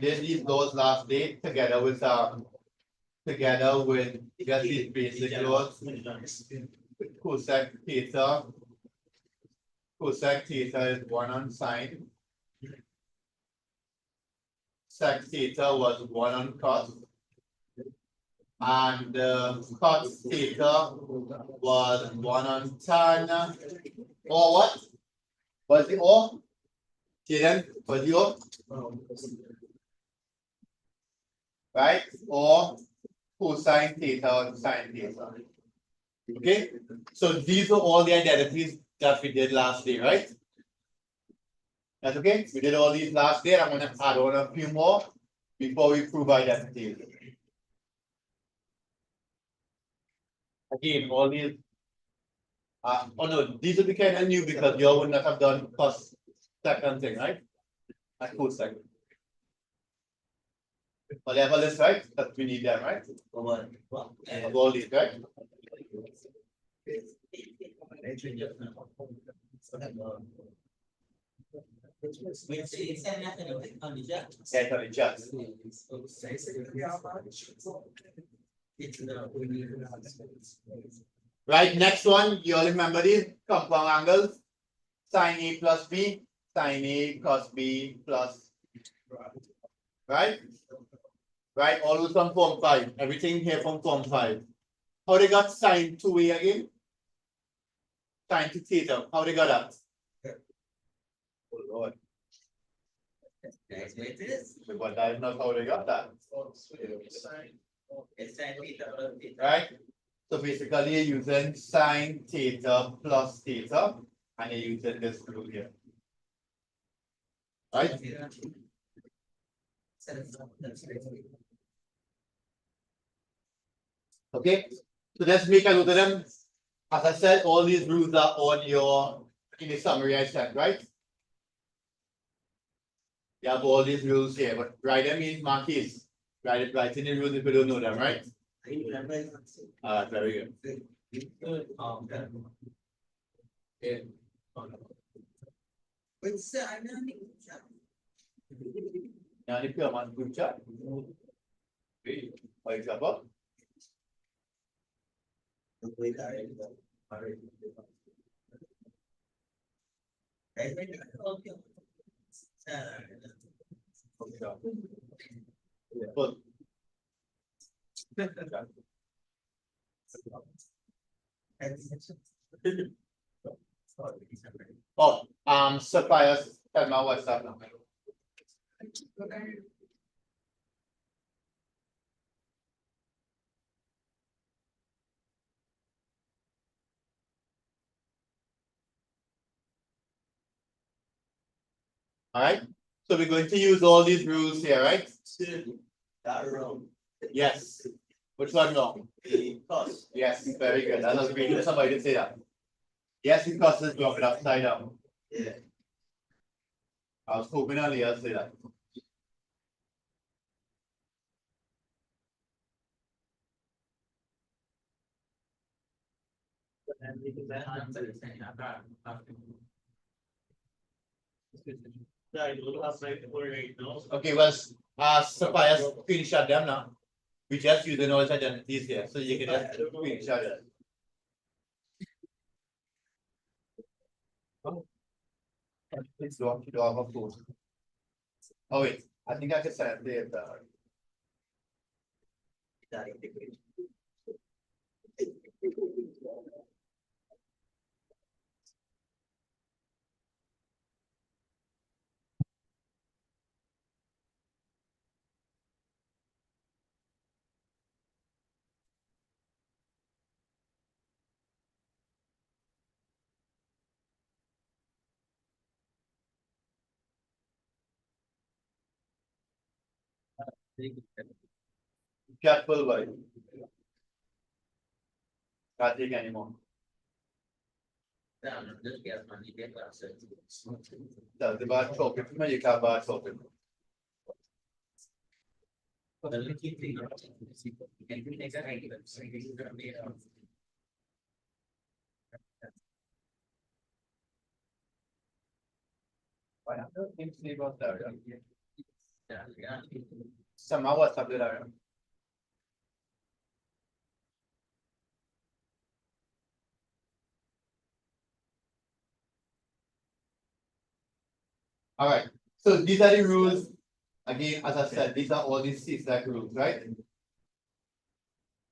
did these laws last day together with just these basic laws. Cosec theta is 1 on sine. Sec theta was 1 on cos. And cot theta was 1 on tan. Or what? Was it or? Didn't? Was it or? Right? Or cosine theta or sine theta. Okay? So these are all the identities that we did last day, right? That's okay? We did all these last day. I'm going to add on a few more before we prove identities. Again, all these. Oh no, these will be kind of new because you would not have done first, second thing, right? At cosec. Whatever is right, that we need them, right? Of all these, right? Right, next one, you all remember these compound angles, sine A plus B, sine A cos B plus, right? Right, all those from form 5, everything here from form 5. How they got sine 2A again? Sine to theta, how they got that? Oh Lord. But that is not how they got that. Right? So basically you're using sine theta plus theta, and you're using this rule here. Right? Okay, so let's make a note of them. As I said, all these rules are on your in the summary I sent, right? You have all these rules here, but write them in marquees. Write in the rules if you don't know them, right? Very good. Now, if you're on group chat, for example, Sapphires, tell me what's up now. All right, so we're going to use all these rules here, right? That wrong. Yes. Which one wrong? Cos. Yes, very good. I was waiting for somebody to say that. Yes, because it's wrong, upside down. Yeah. I was hoping only I'll say that. Okay, well, Sapphire, screenshot them now. We just use the knowledge identities here, so you can just screenshot it. Please do have a photo. Oh wait, I think I can send it there. Careful, boy. Can't take anymore. The bar chocolate, you can't bar chocolate. Why not? Think about that. Sama WhatsApp deh lah. All right. So these are the rules. Again, as I said, these are all these six rules, right?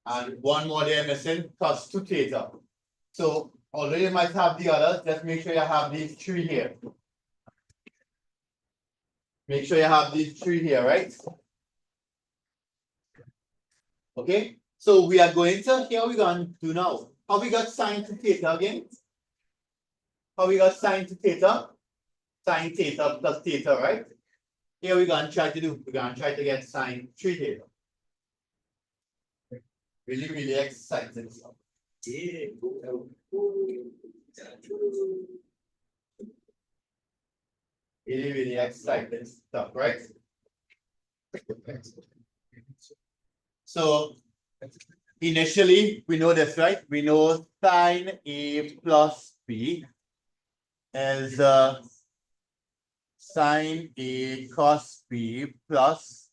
And one more they're missing, cos 2 theta. So although you might have the others, just make sure you have these three here. Make sure you have these three here, right? Okay. So we are going to, here we're going to do now. How we got sine to theta again? How we got sine to theta? Sine theta plus theta, right? Here we're going to try to do, we're going to try to get sine 3 theta. Really, really exciting stuff. Really, really exciting stuff, right? So initially, we know this, right? We know sine A plus B is sine A cos B plus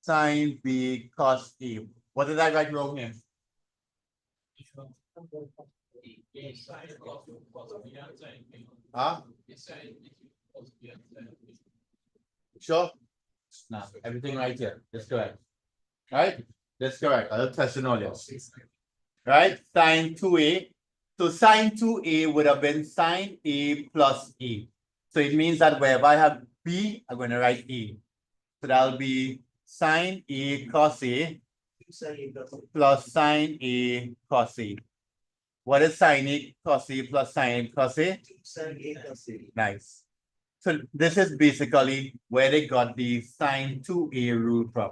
sine B cos A. What did I write wrong here? Huh? Sure? No, everything right here. That's correct. Right? That's correct. I'll test it all this. Right? Sine 2A. So sine 2A would have been sine A plus A. So it means that wherever I have B, I'm going to write A. So that'll be sine A cos A plus sine A cos A. What is sine A cos A plus sine A cos A? Nice. So this is basically where they got the sine 2A rule from.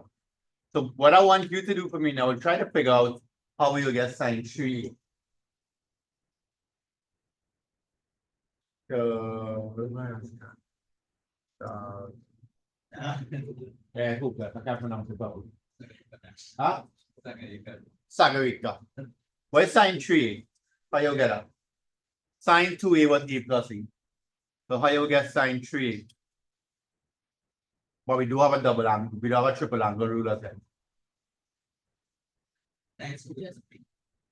So what I want you to do for me now, try to figure out how we will get sine 3. I can't pronounce it properly. Huh? Sagarika. What is sine 3? How you get that? Sine 2A was A plus E. So how you get sine 3? But we do have a double angle, we do have a triple angle rule as well.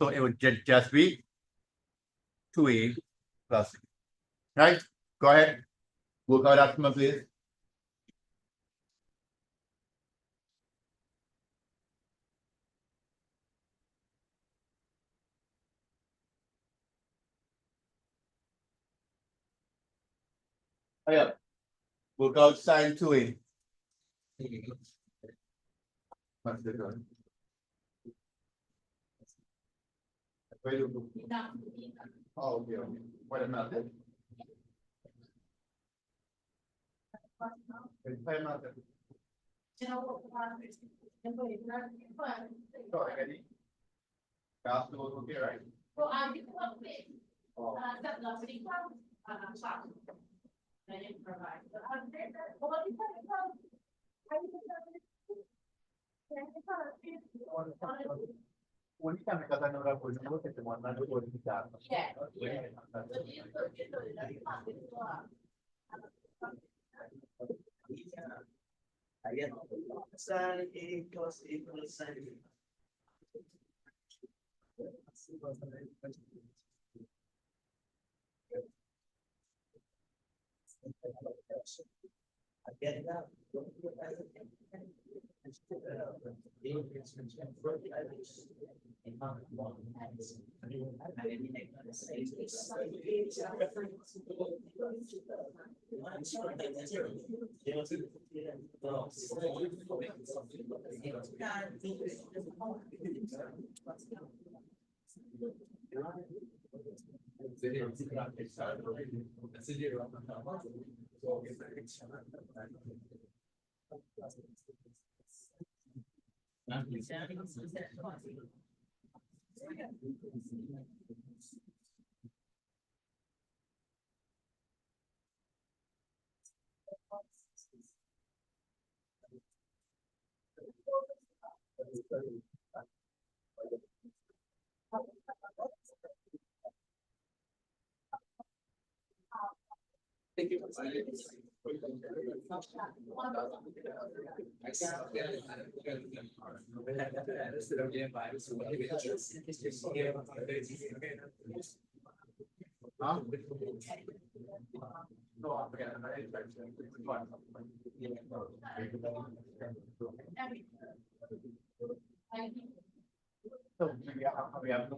So it would just be 2A plus E. Right? Go ahead. Work out that for me, please. Oh, yeah. Work out sine 2A. What's the one? Oh, okay. What about it? Sorry, Gas goes okay, right? Only time because I know that was look at the one that was that. Sine A plus A plus sine B. I get it out. Huh? So we have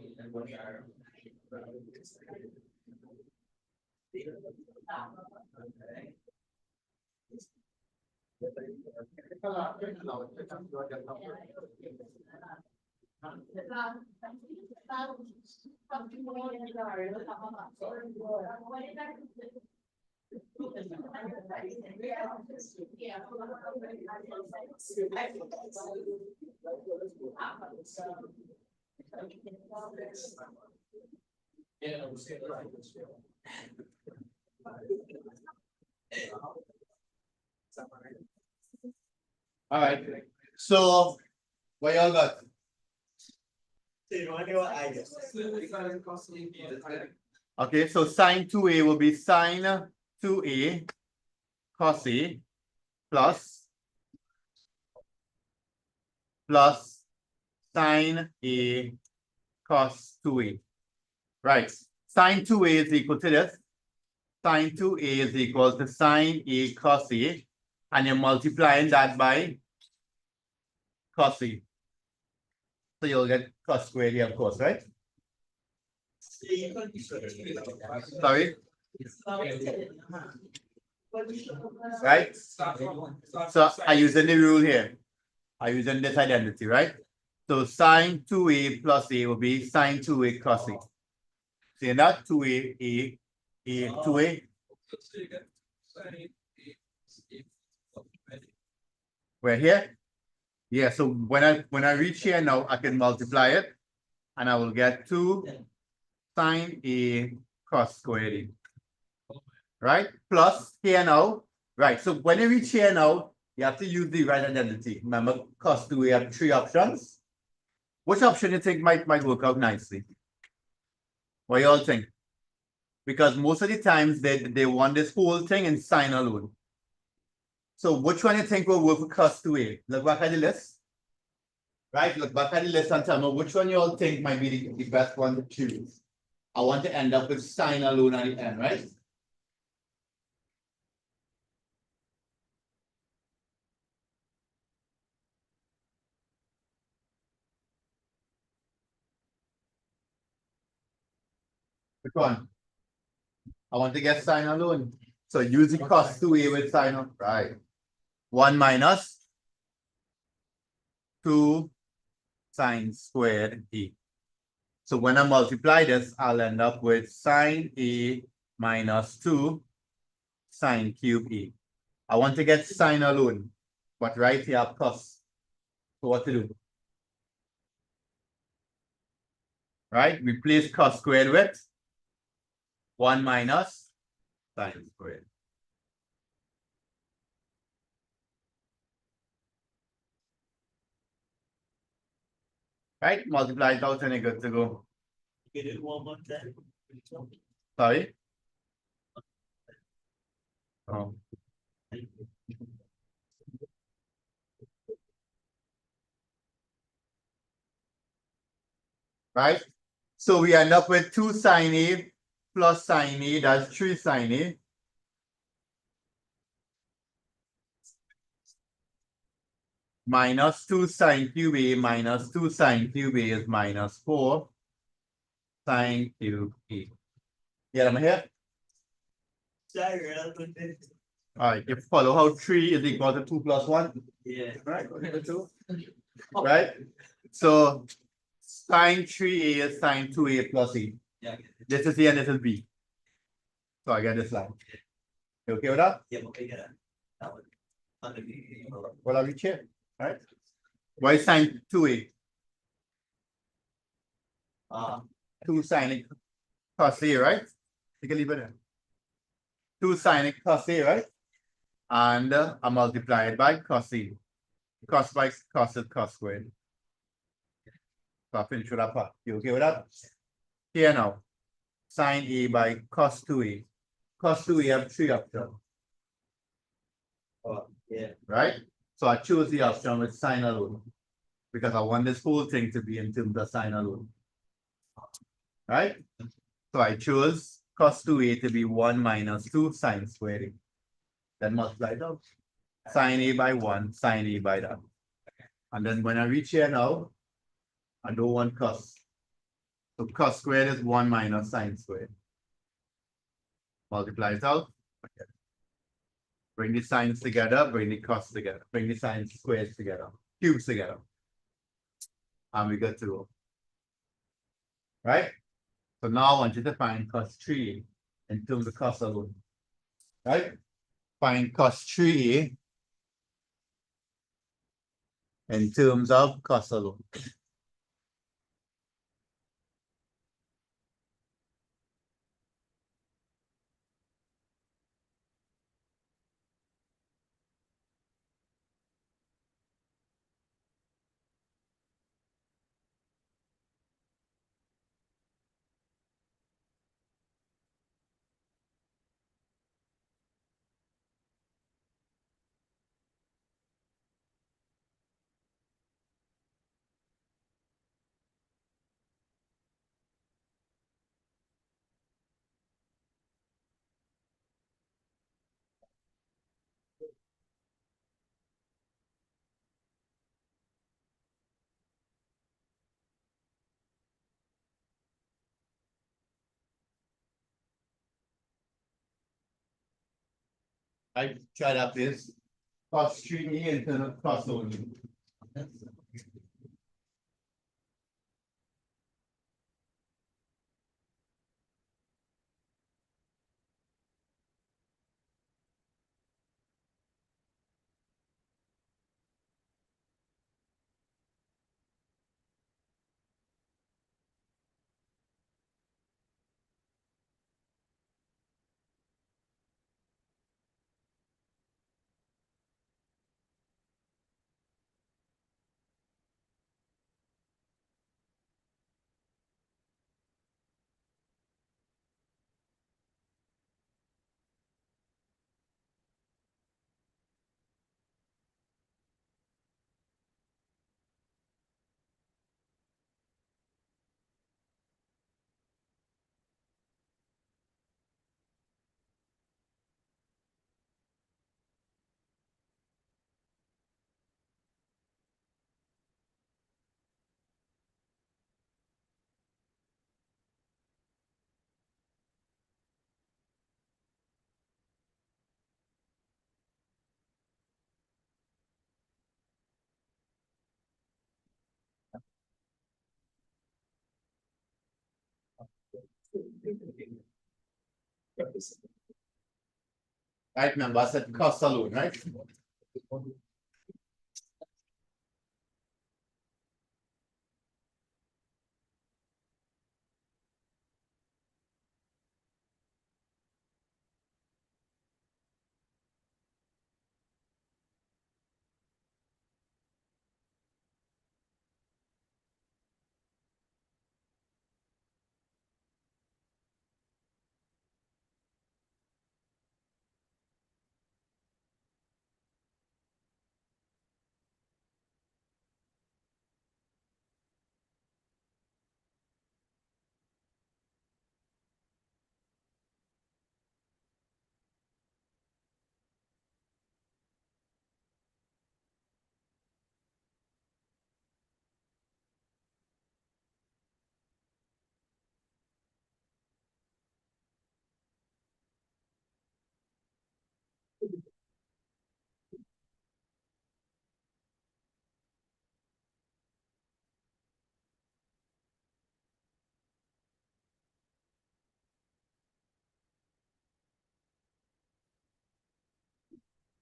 all right. So what y'all got? Okay, so sine 2a will be sine 2a cos a plus sine a cos 2a. Right. Sine 2a is equal to this. Sine 2a is equal to sine a cos a. And you're multiplying that by cos a. So you'll get cos squared here, of course, right? Sorry? Right? So I'm using the rule here. I'm using this identity, right? So sine 2a plus a will be sine 2a cos a. So that 2a, 2a. We're here? Yeah, so when I reach here now, I can multiply it and I will get 2 sine a cos squared a. Right? Plus here now. Right. So when you reach here now, you have to use the right identity. Remember, cos 2, we have 3 options. Which option you think might work out nicely? What you all think? Because most of the times they want this whole thing in sine alone. So which one you think will work for cos 2a? Look back at the list. Right? Look back at the list and tell me which one you all think might be the best one to choose. I want to end up with sine alone at the end, right? Which one? I want to get sine alone. So use the cos 2a with sine of, right. 1 minus 2 sine squared a. So when I multiply this, I'll end up with sine a minus 2 sine cube a. I want to get sine alone, but right here I have cos. So what to do? Right? Replace cos squared with 1 minus sine squared. Right? Multiply it out and you're good to go. Get it one more time. Sorry? Oh. Right? So we end up with 2 sine a plus sine a, that's 3 sine a. Minus 2 sine cube a minus 2 sine cube a is minus 4 sine cube a. Yeah, I'm here. All right, you follow how 3 is equal to 2 plus 1? Yeah. Right, right? So sine 3a is sine 2a plus a. Yeah. This is A and this is B. So I get this line. You okay with that? Yeah, okay, yeah. That one. Well, I'll reach here, right? Why is sine 2a? 2 sine cos a, right? You can leave it there. 2 sine cos a, right? And I multiply it by cos a. Cos by cos is cos squared. So I finish with that part. You okay with that? Here now. Sine a by cos 2a. Cos 2a have 3 options. Oh, yeah. right? So I choose the option with sign alone because I want this whole thing to be in terms of sign alone, right? So I chose cos 2a to be 1 minus 2 sine squared a. Then multiply it out. Sine a by 1, sine a by that. And then when I reach here now, I don't want cos. So cos squared is 1 minus sine squared. Multiply it out. Bring the sines together, bring the cos together, bring the sine squares together, cubes together. And we get to, right? So now I want you to find cos 3 in terms of cos alone, right? Find cos 3 in terms of cos alone. I try that this cos 3 in terms of cos alone. Right, remember I said cos alone, right?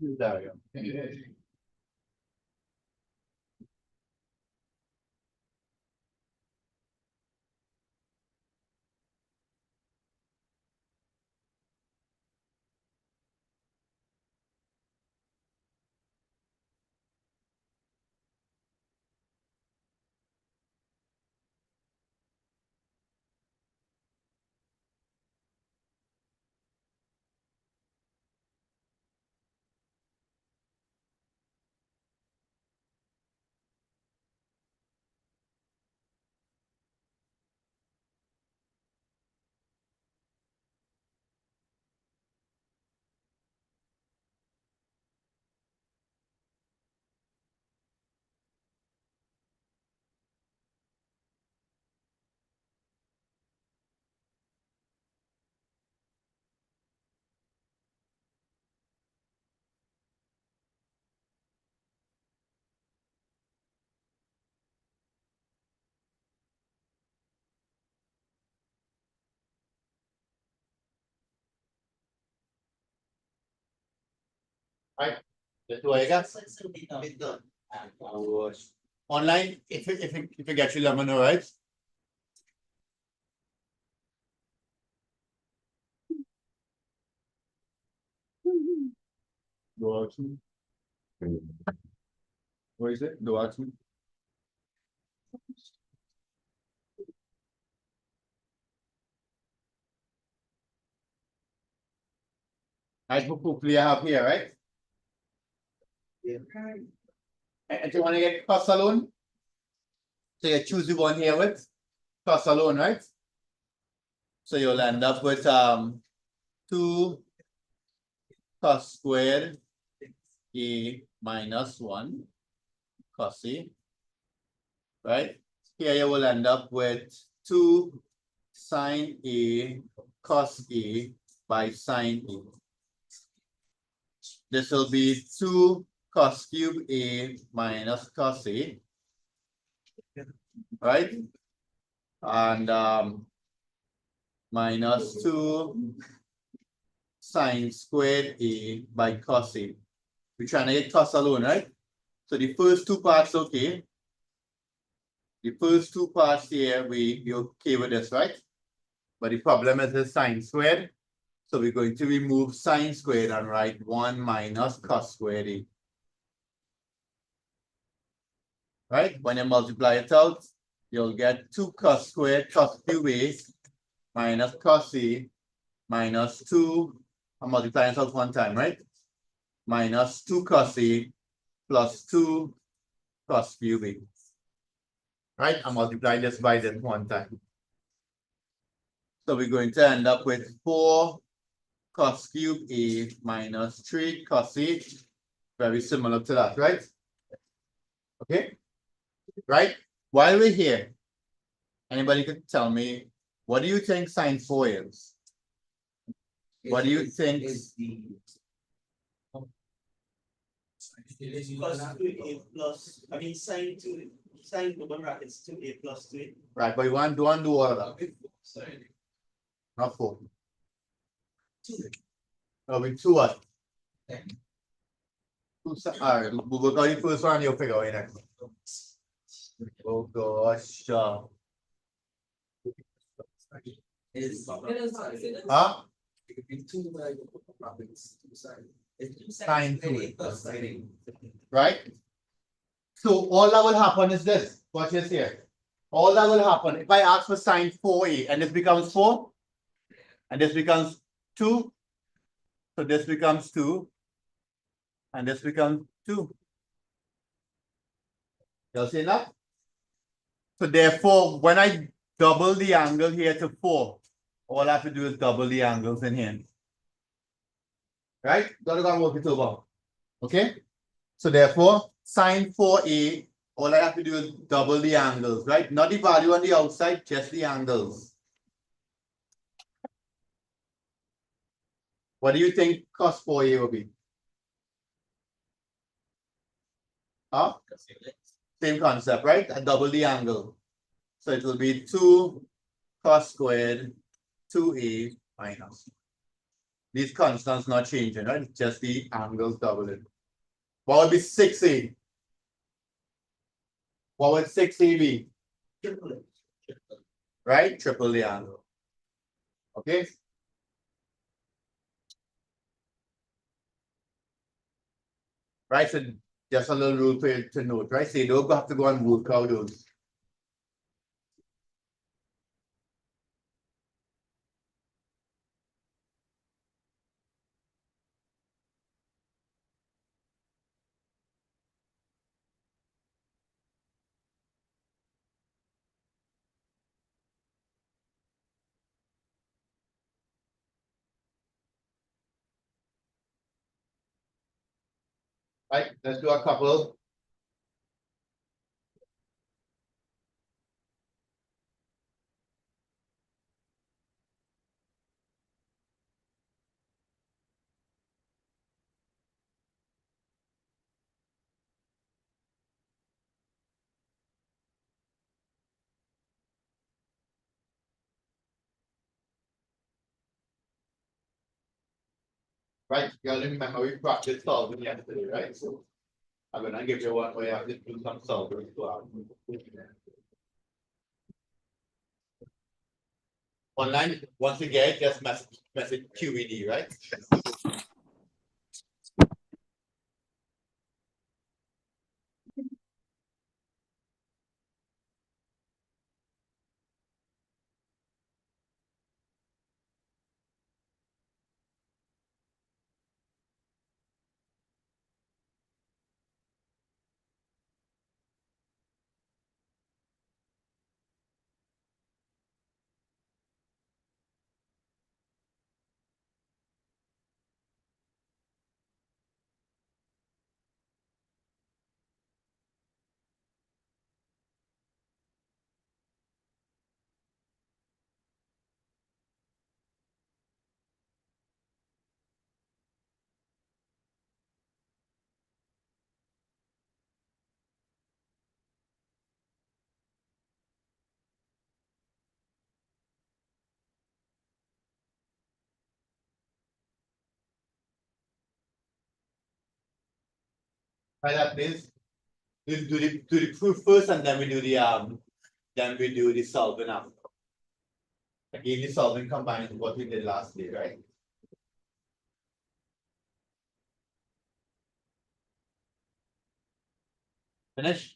There we go. Right? That's what I got. Done. Online, if you get you, let me know, right? Do action. What is it? Do action. Right, hopefully I have here, right? And you want to get cost alone? So you choose the one here with cost alone, right? So you'll end up with 2 cos squared a minus 1 cos a, right? Here you will end up with 2 sine a cos a by sine a. This will be 2 cos cube a minus cos a, right? And minus 2 sine squared a by cos a. We're trying to get cos alone, right? So the first 2 parts, okay. The first 2 parts here, you're okay with this, right? But the problem is the sine squared. So we're going to remove sine squared and write 1 minus cos squared a. Right? When you multiply it out, you'll get 2 cos squared cos cube a minus cos a minus 2. I'm multiplying it out one time, right? Minus 2 cos a plus 2 cos cube a. Right? I'm multiplying this by this one time. So we're going to end up with 4 cos cube a minus 3 cos a. Very similar to that, right? Okay. Right? While we're here, anybody could tell me, what do you think sine 4 is? What do you think? It is plus 2a plus, I mean, sine double brackets 2a plus 2a. Right, but you want to do all of that. Not 4. No, with 2 what? 2, all right, we'll go to the first one, you'll figure out next. Oh gosh. Huh? Sine 2. Right? So all that will happen is this. Watch this here. All that will happen if I ask for sine 4a and this becomes 4 and this becomes 2. So this becomes 2 and this becomes 2. You'll see that? So therefore, when I double the angle here to 4, all I have to do is double the angles in here. Right? Gotta work it over. Okay? So therefore, sine 4a, all I have to do is double the angles, right? Not the value on the outside, just the angles. What do you think cos 4a will be? Huh? Same concept, right? I double the angle. So it will be 2 cos squared 2a minus. These constants not changing, right? Just the angles doubling. What would be 6a? What would 6a be? Right? Triple the angle. Okay? Right? So just a little rule for you to note, right? So you don't have to go and work out those. Right? Let's do a couple. Right, you gotta remember we practiced solving yesterday, right? So I'm gonna give you one where you have to do some solving to online. Once you get it, just message QED, right? Right up this. Do the proof first and then we do the solving after. Again, the solving combined with what we did last day, right? Finish.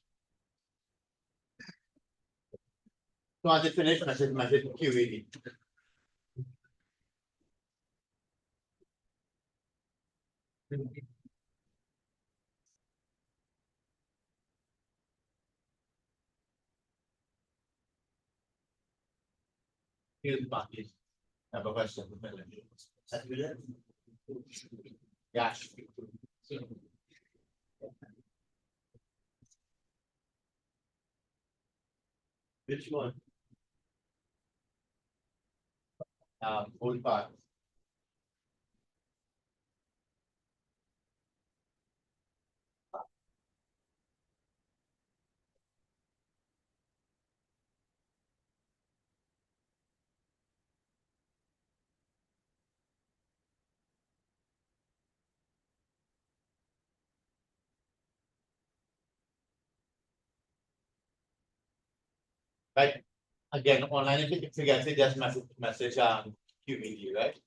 So once it finish, message QED. Here's Marty. Have a question. Yeah. Which one? Whole part. Right. Again, online if you forget it, just message QED, right?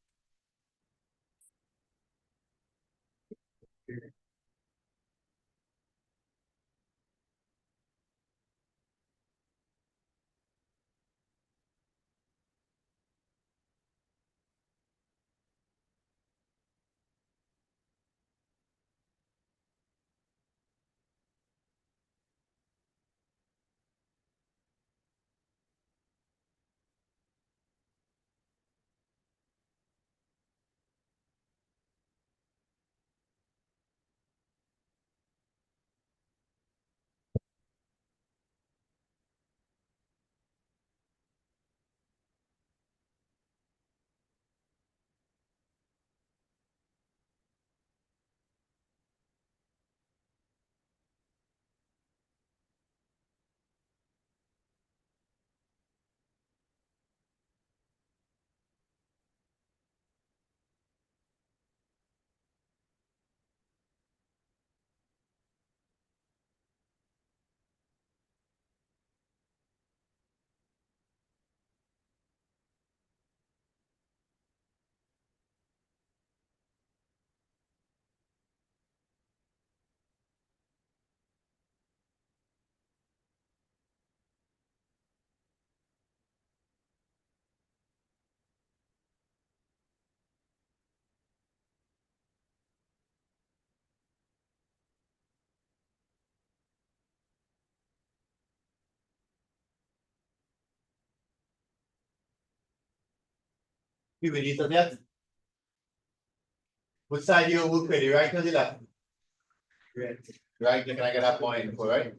QED to that. Which side you work with, the right or the left? Right. Right, can I get that point, right?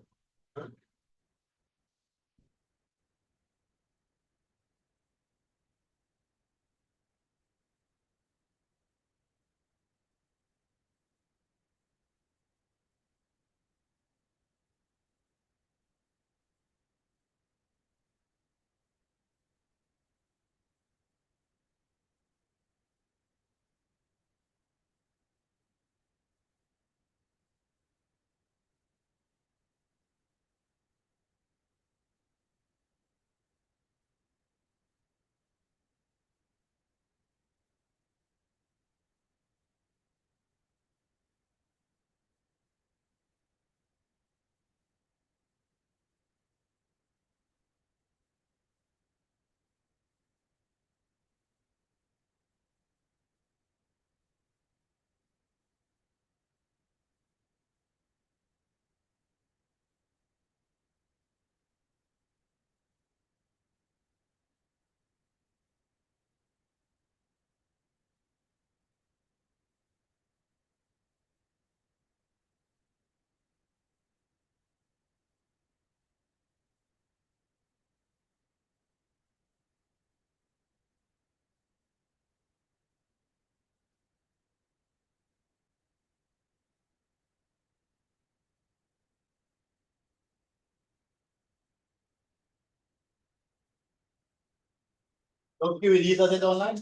Okay, with these, does it online?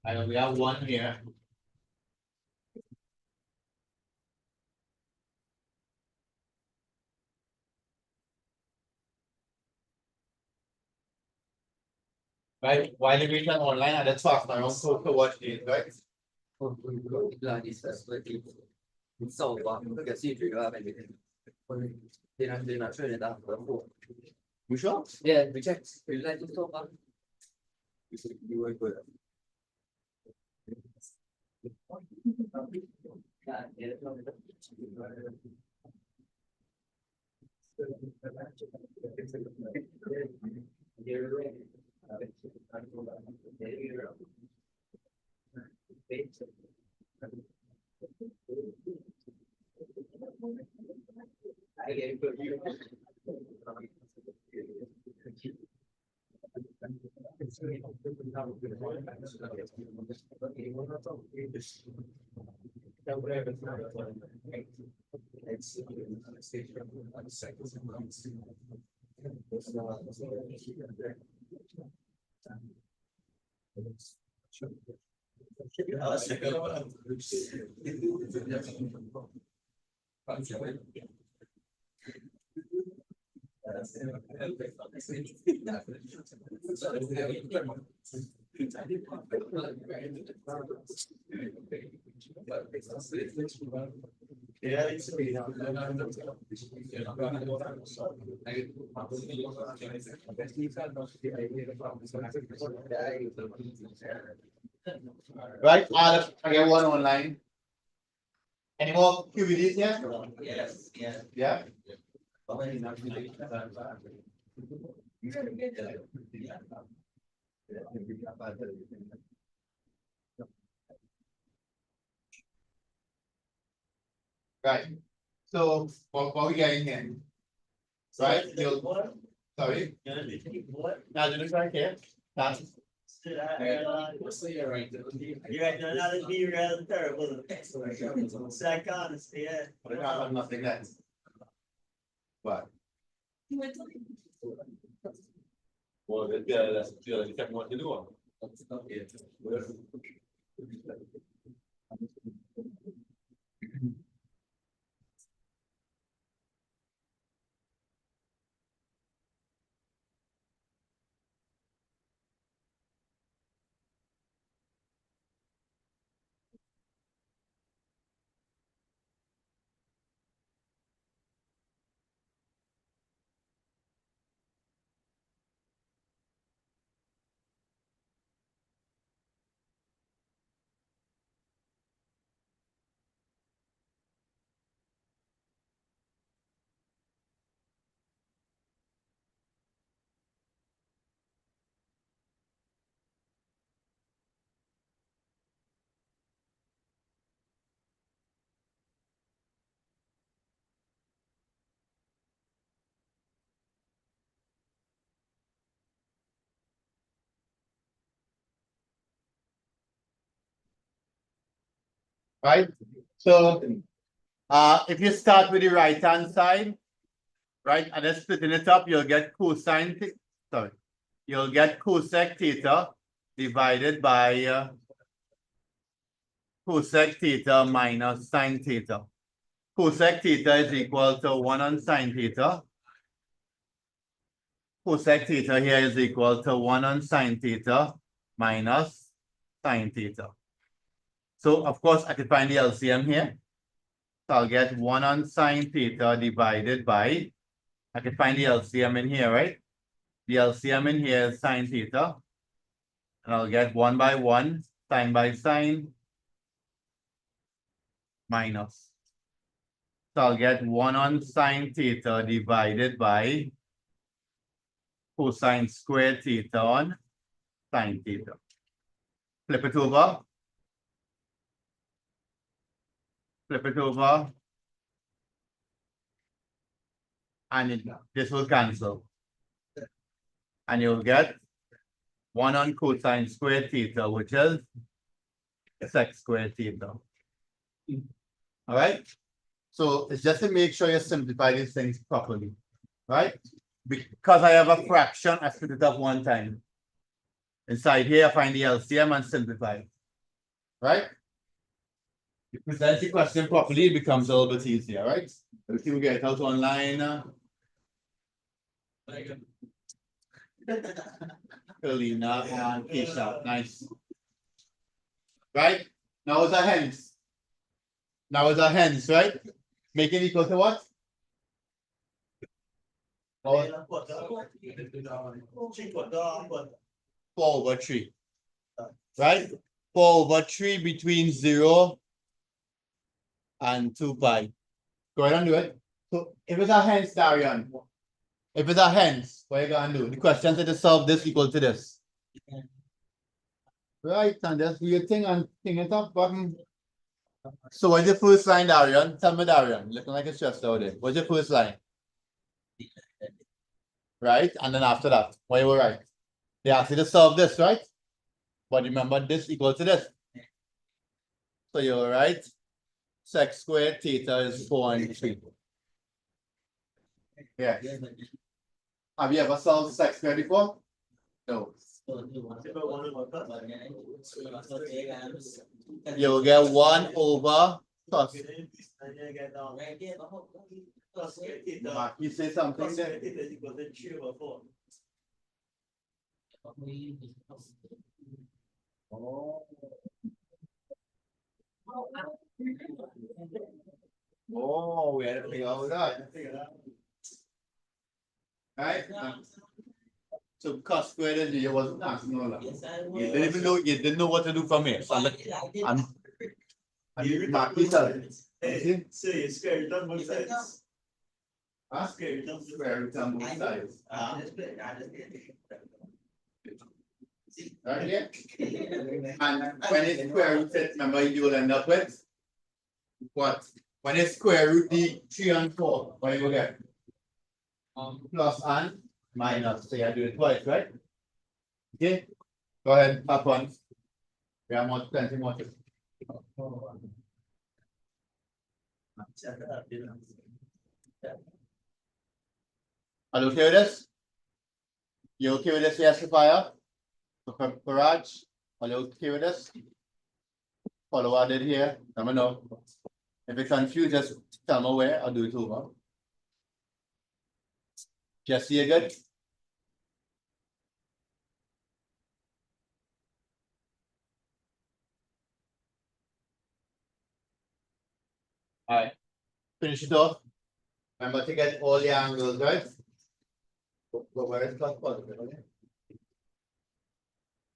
I know we have one here. Right, while we reach online, and that's fast around to watch these, right? 那你是你扫把那个戏剧啊，那边，对那确认的合伙。 You sure? Yeah, we check. We like to talk about. You were good. Yeah, it's Right, I get one online. Any more QBDs here? yes, yeah. Yeah? Right, so what we getting here? Right, you'll, sorry, now do this right here. That's You're right, no, that'd be real terrible. Sack honesty, yeah. but I don't have nothing left. But. Well, that's the second one to do. Right, so, if you start with the right hand side. Right, and then splitting it up, you'll get cosine, sorry. You'll get cosec theta divided by, cosec theta minus sine theta. Cosec theta is equal to 1 on sine theta. Cosec theta here is equal to 1 on sine theta minus sine theta. So of course, I can find the LCM here. So I'll get 1 on sine theta divided by, I can find the LCM in here, right? The LCM in here is sine theta. And I'll get 1 by 1, sine by sine, minus. So I'll get 1 on sine theta divided by cosine squared theta on sine theta. Flip it over. Flip it over. And this will cancel. And you'll get 1 on cosine squared theta, which is sec squared theta. All right. So it's just to make sure you simplify these things properly, right? Because I have a fraction, I split it up one time. Inside here, I find the LCM and simplify, right? You present the question properly, it becomes a little bit easier, right? Let's see, we get it out online. Carolina and Keisha, nice. Right? Now it's a hence. Now it's a hence, right? Make it equal to what? Four 4/3. Right? 4/3 between 0 and 2 pi. Go ahead and do it. So if it's a hence, Darian. If it's a hence, what are you gonna do? The question said to solve this equal to this. Right, and just do your thing and thing it up button. So what's your first line, Darian? Tell me, Darian. Looking like it's stressed out there. What's your first line? Right? And then after that, what you will write? They ask you to solve this, right? But remember this equal to this. So you will write sec squared theta is 4.3. Yeah. Have you ever solved sec squared before? No. You'll get 1 over cos. Mark, you say something there. Oh, we had to figure out that. Right? So cos squared is you wasn't asking all that. You didn't even know you didn't know what to do from here. So I'm Mark, you tell it. See? Say square root on both sides. Huh? Square root on both Square root on both sides. Right here. And when it's square root it, remember you will end up with what? When it's square root the 3 and 4, what you will get? Plus and minus. So you do it twice, right? Okay. Go ahead, have one. We have more plenty more to. Are you okay with this? You okay with this, yes, fire? Garage? Are you okay with this? Follow what I did here. Let me know. If you're confused, just tell me where. I'll do it over. Jesse, you good? All right. Finish it off. Remember to get all the angles, right? But where is plus positive? Okay?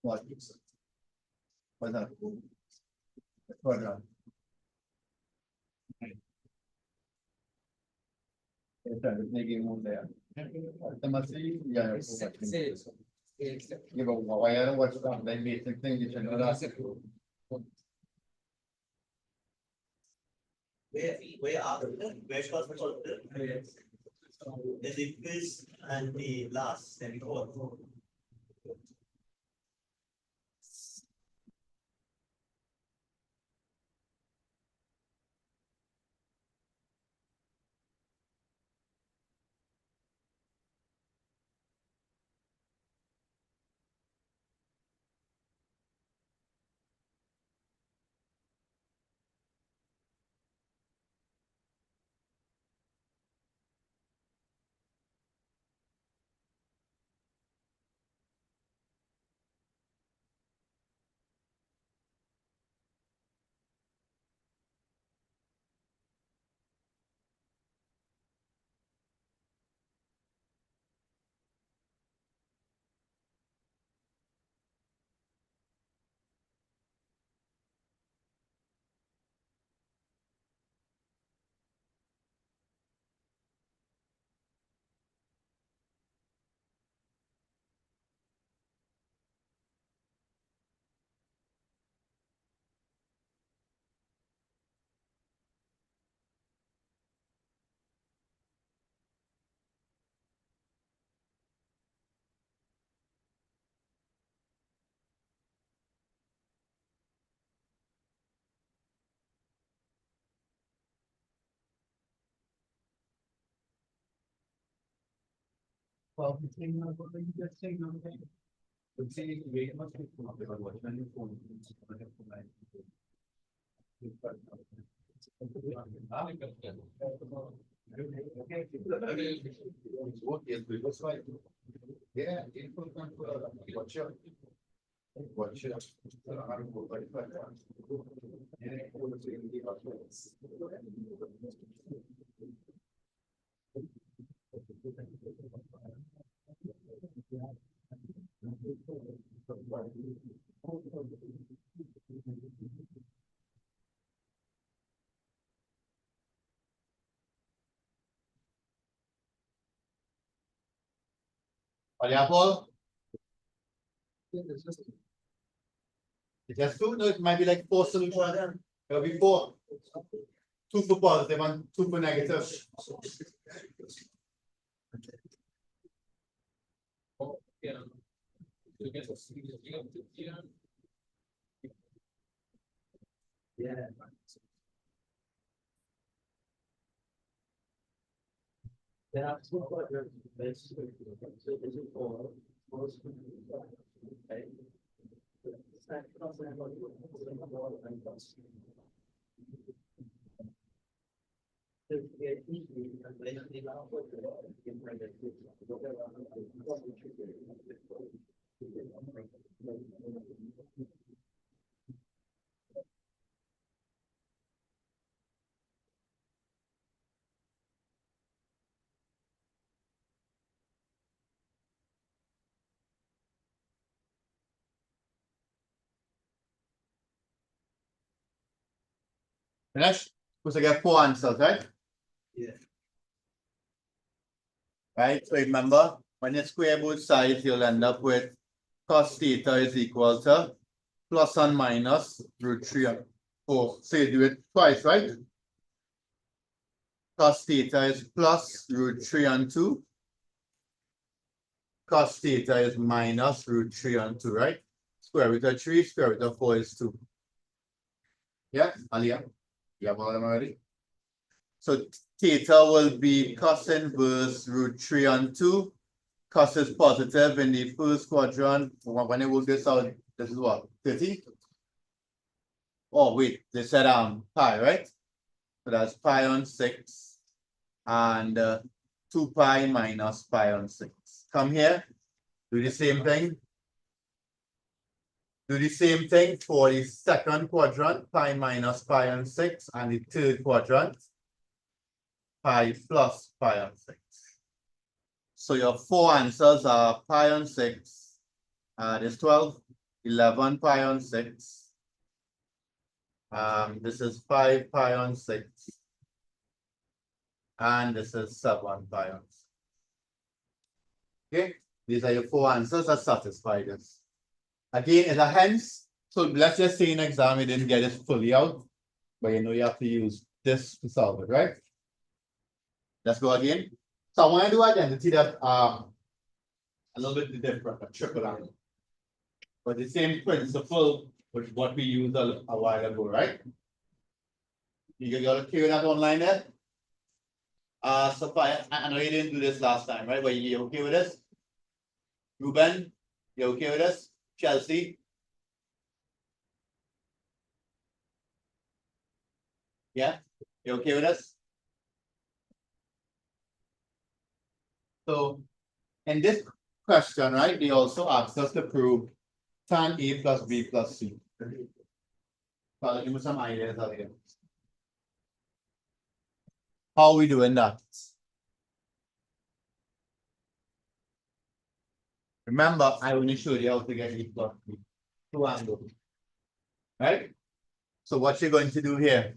What? What's that? Quadrant. Making move there. Yeah. Yeah, but why I don't watch that? They basic thing you should know that. Where are where's first the first and the last and fourth. Yeah, watch it. Paul? It's just two? No, it might be like four solutions. There'll be four. Two for positive and two for negative. Yeah. There are two quadrants. So this is all. Okay. Finish? Because I get four answers, right? Yeah. Right, so remember, when you square both sides, you'll end up with cos theta is equal to plus and minus root 3 and 4. So you do it twice, right? Cos theta is plus root 3 and 2. Cos theta is minus root 3 and 2, right? Square root of 3, square root of 4 is 2. Yeah, Alia? You have all of them already? So theta will be cos inverse root 3 and 2. Cos is positive in the first quadrant. When you work this out, this is what? 30? Oh, wait, they said pi, right? So that's pi on 6 and 2 pi minus pi on 6. Come here, do the same thing. Do the same thing for the second quadrant, pi minus pi on 6, and the third quadrant, pi plus pi on 6. So your four answers are pi on 6, there's 12, 11 pi on 6. This is 5 pi on 6. And this is 7 pi on 6. Okay, these are your four answers that satisfy this. Again, it's a hence. So let's just say in exam you didn't get it fully out, but you know you have to use this to solve it, right? Let's go again. So I want to do identity that a little bit different, a triple angle. But the same principle with what we used a while ago, right? You got to clear that online there. So I know you didn't do this last time, right? But you okay with this? Ruben, you okay with this? Chelsea? Yeah? You okay with this? So in this question, right, they also asked us to prove tan A plus B plus C. So I'll give you some ideas out here. How are we doing that? Remember, I only showed you how to get E plus B. Two angles. Right? So what you're going to do here?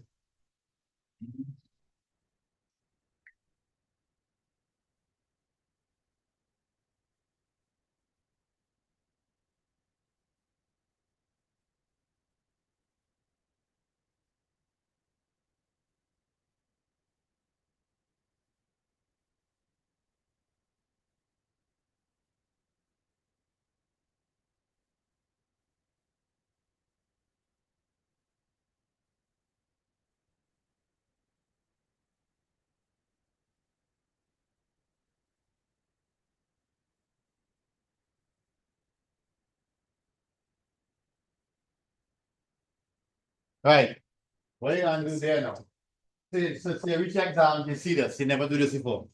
Right. What are you gonna do there now? See, which exam you see this? You never do this before.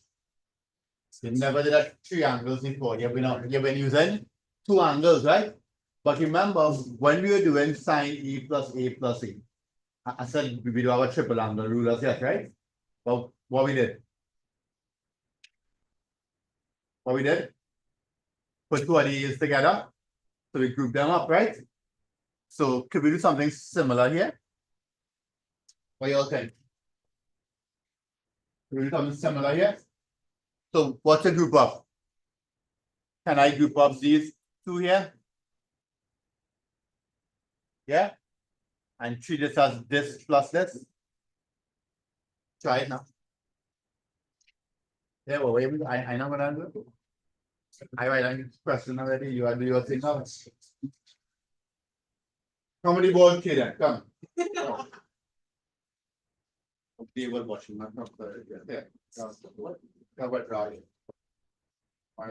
You never did a triangles before. You've been using two angles, right? But remember, when we were doing sine E plus A plus E, I said we do our triple angle rulers yet, right? Well, what we did? What we did? Put two of these together. So we group them up, right? So could we do something similar here? What do you all think? Could we do something similar here? So what's a group of? Can I group up these two here? Yeah? And treat this as this plus this? Try it now. Yeah, well, wait, I know what I'm doing. I write on question already. You are do your thing now. How many balls kid then? Come. Table washing, not yeah. Cover dry. I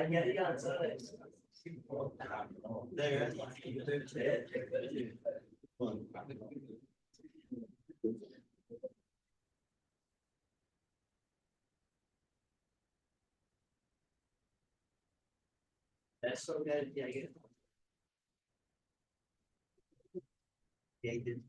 get the answer. There. That's so good. Yeah, yeah. Yeah, you did.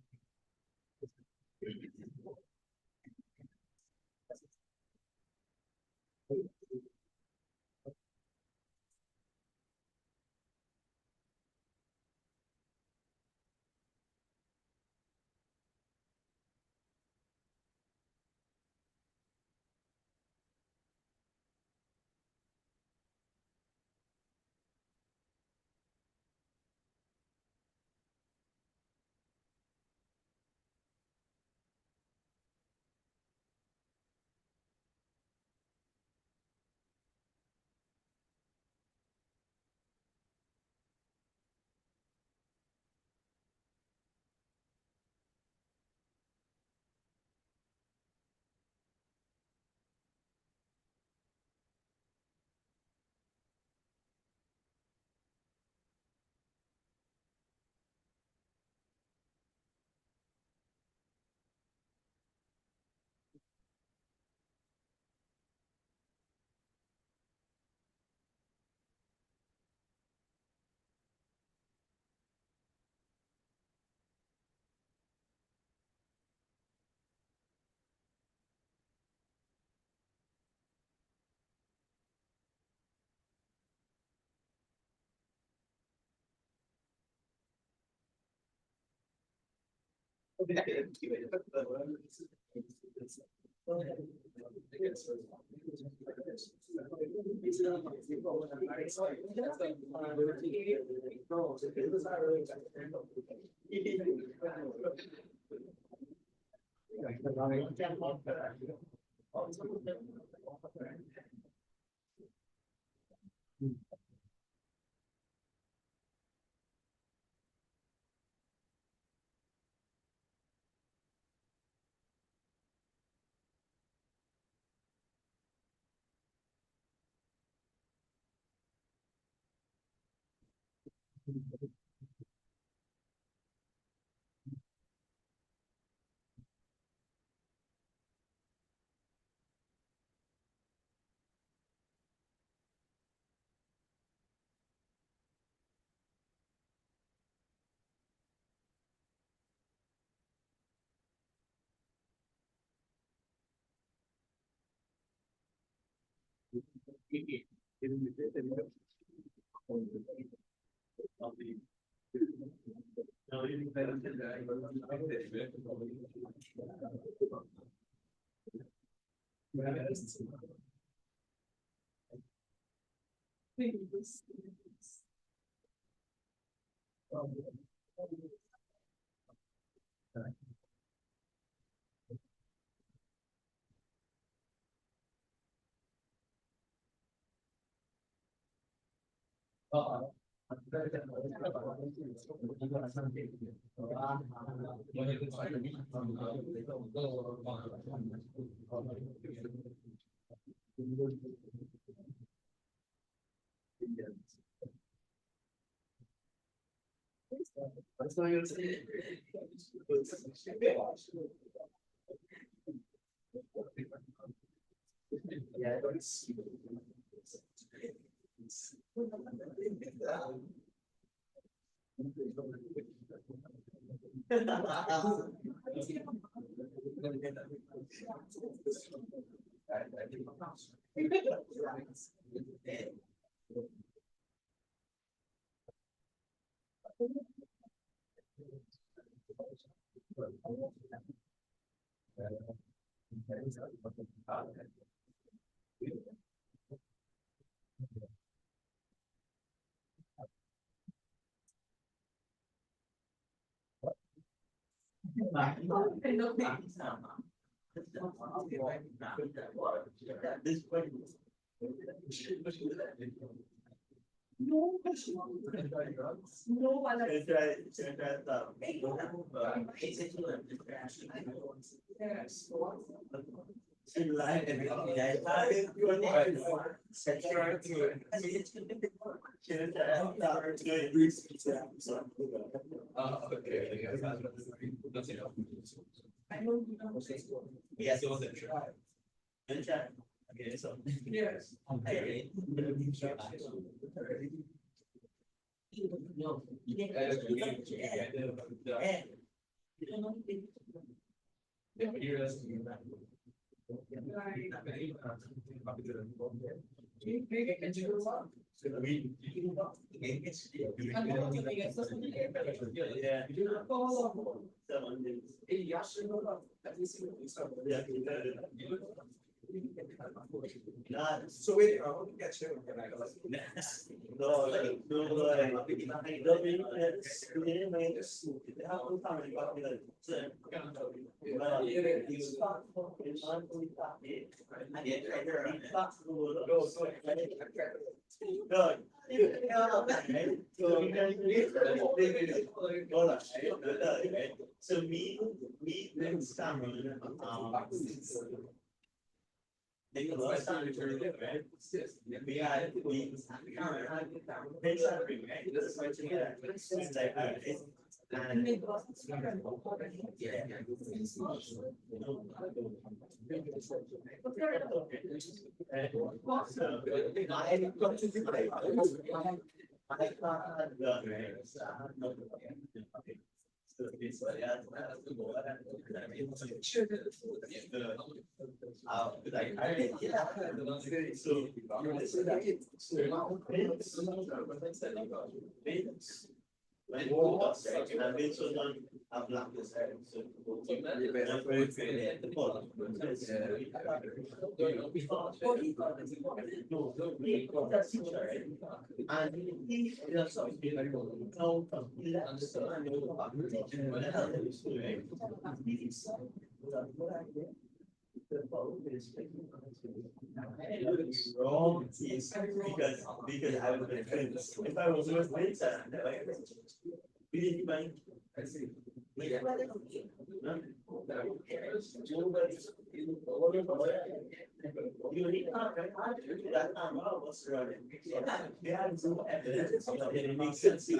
Yes. Okay, so yes. So wait, I want to catch you. No, like, no, so me, next time, they can love time to right? We had, we, they said, right? This is what you get. It's like, and wrong is because I would have been if I was with Lisa, we didn't mind. You need that time I was running. They had some evidence that it makes sense.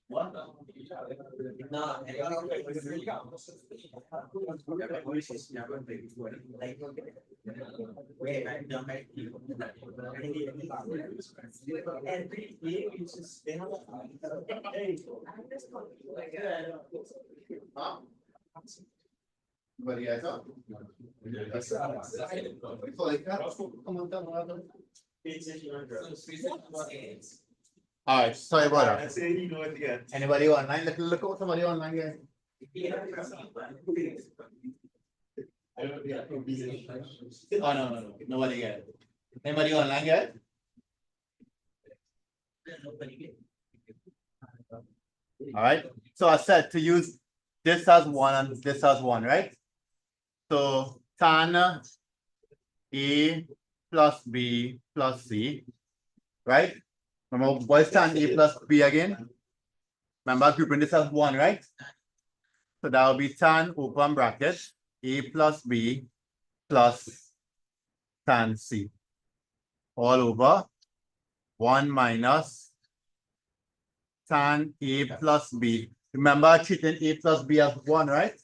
What? No, Huh? Anybody else? So like that. Come on, tell me. All right, sorry about that. Anybody online? Look at somebody online here. Oh no, nobody get it. Anybody online get it? All right. So I said to use this as one and this as one, right? So tan A plus B plus C, right? Remember, what is tan A plus B again? Remember, grouping this as one, right? So that will be tan open bracket A plus B plus tan C all over 1 minus tan A plus B. Remember treating A plus B as 1, right?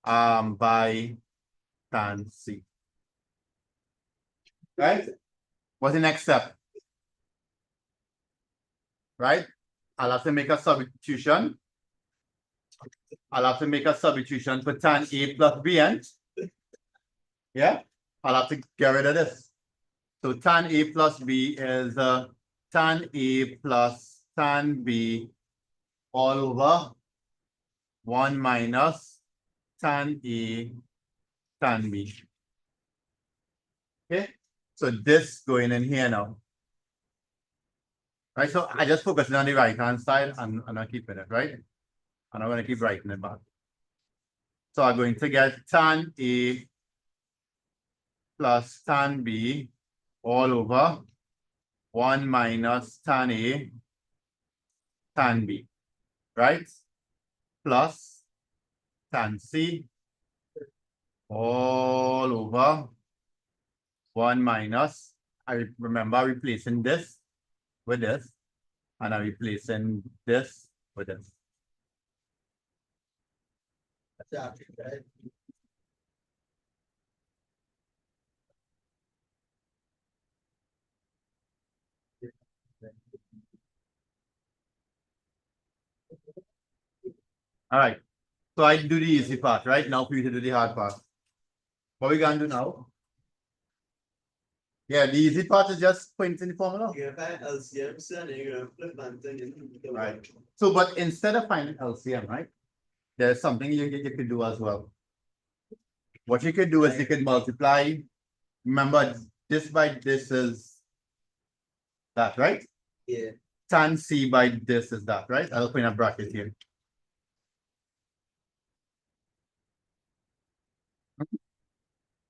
By tan C. Right? What's the next step? Right? I'll have to make a substitution. I'll have to make a substitution for tan A plus B, and yeah, I'll have to get rid of this. So tan A plus B is tan A plus tan B all over 1 minus tan A tan B. Okay, so this going in here now. Right, so I just focusing on the right hand side and I'm keeping it, right? And I'm going to keep writing it back. So I'm going to get tan A plus tan B all over 1 minus tan A tan B, right? Plus tan C all over 1 minus, I remember replacing this with this, and I'm replacing this with this. All right, so I do the easy part, right? Now for you to do the hard part. What we gonna do now? Yeah, the easy part is just pointing the formula. Right. So, but instead of finding LCM, right? There's something you could do as well. What you could do is you could multiply. Remember, this by this is that, right? Yeah. Tan C by this is that, right? I'll put in a bracket here.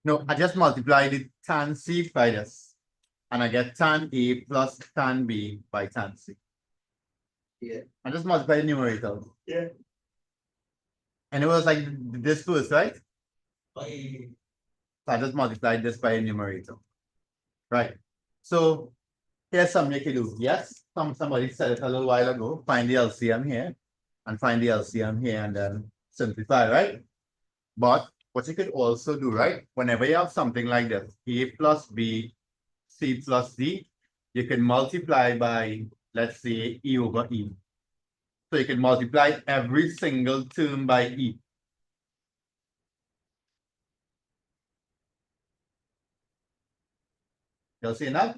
No, I just multiply the tan C by this. And I get tan A plus tan B by tan C. Yeah. I just multiply the numerator. Yeah. And it was like this first, right? By So I just multiplied this by a numerator. Right. So here's something you can do. Yes, somebody said it a little while ago. Find the LCM here and find the LCM here and then simplify, right? But what you could also do, right? Whenever you have something like this, A plus B, C plus D, you can multiply by, let's say, E over E. So you can multiply every single term by E. You'll see that?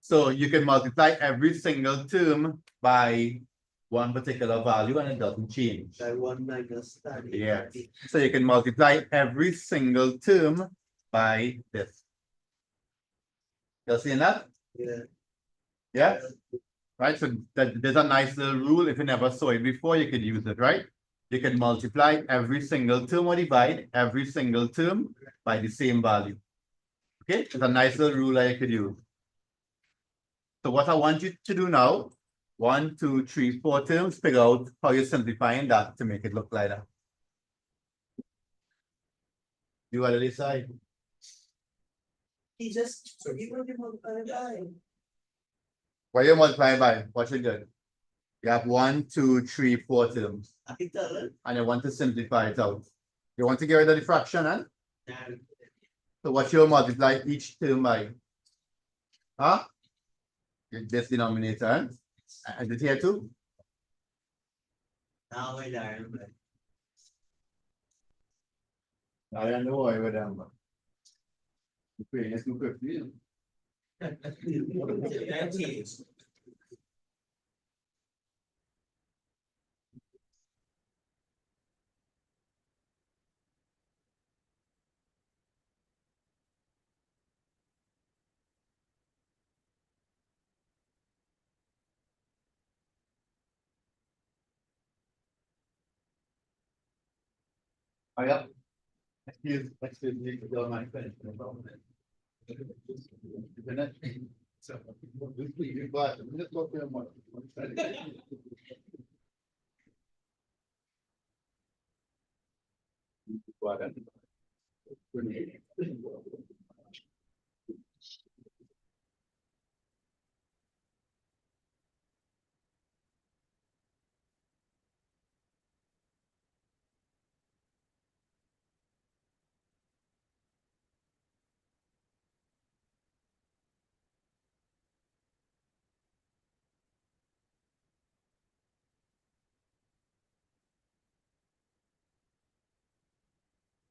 So you can multiply every single term by one particular value and it doesn't change. by 1 minus tan. Yeah. So you can multiply every single term by this. You'll see that? Yeah. Yeah. Right. So there's a nice little rule. If you never saw it before, you could use it, right? You can multiply every single term or divide every single term by the same value. Okay, it's a nice little rule that you could use. So what I want you to do now, 1, 2, 3, 4 terms, figure out how you're simplifying that to make it look like that. You want to decide? He just, so he will be multiplied by. What you multiplying by? What you good? You have 1, 2, 3, 4 terms. I can tell it. And you want to simplify it out. You want to get rid of the fraction, huh? So what you multiply each term by? Huh? This denominator, huh? And it here too? Now I learn. I don't know why with them. It's too quickly. Oh, yeah. Excuse me, don't mind finish. No problem. So, but just go for a moment.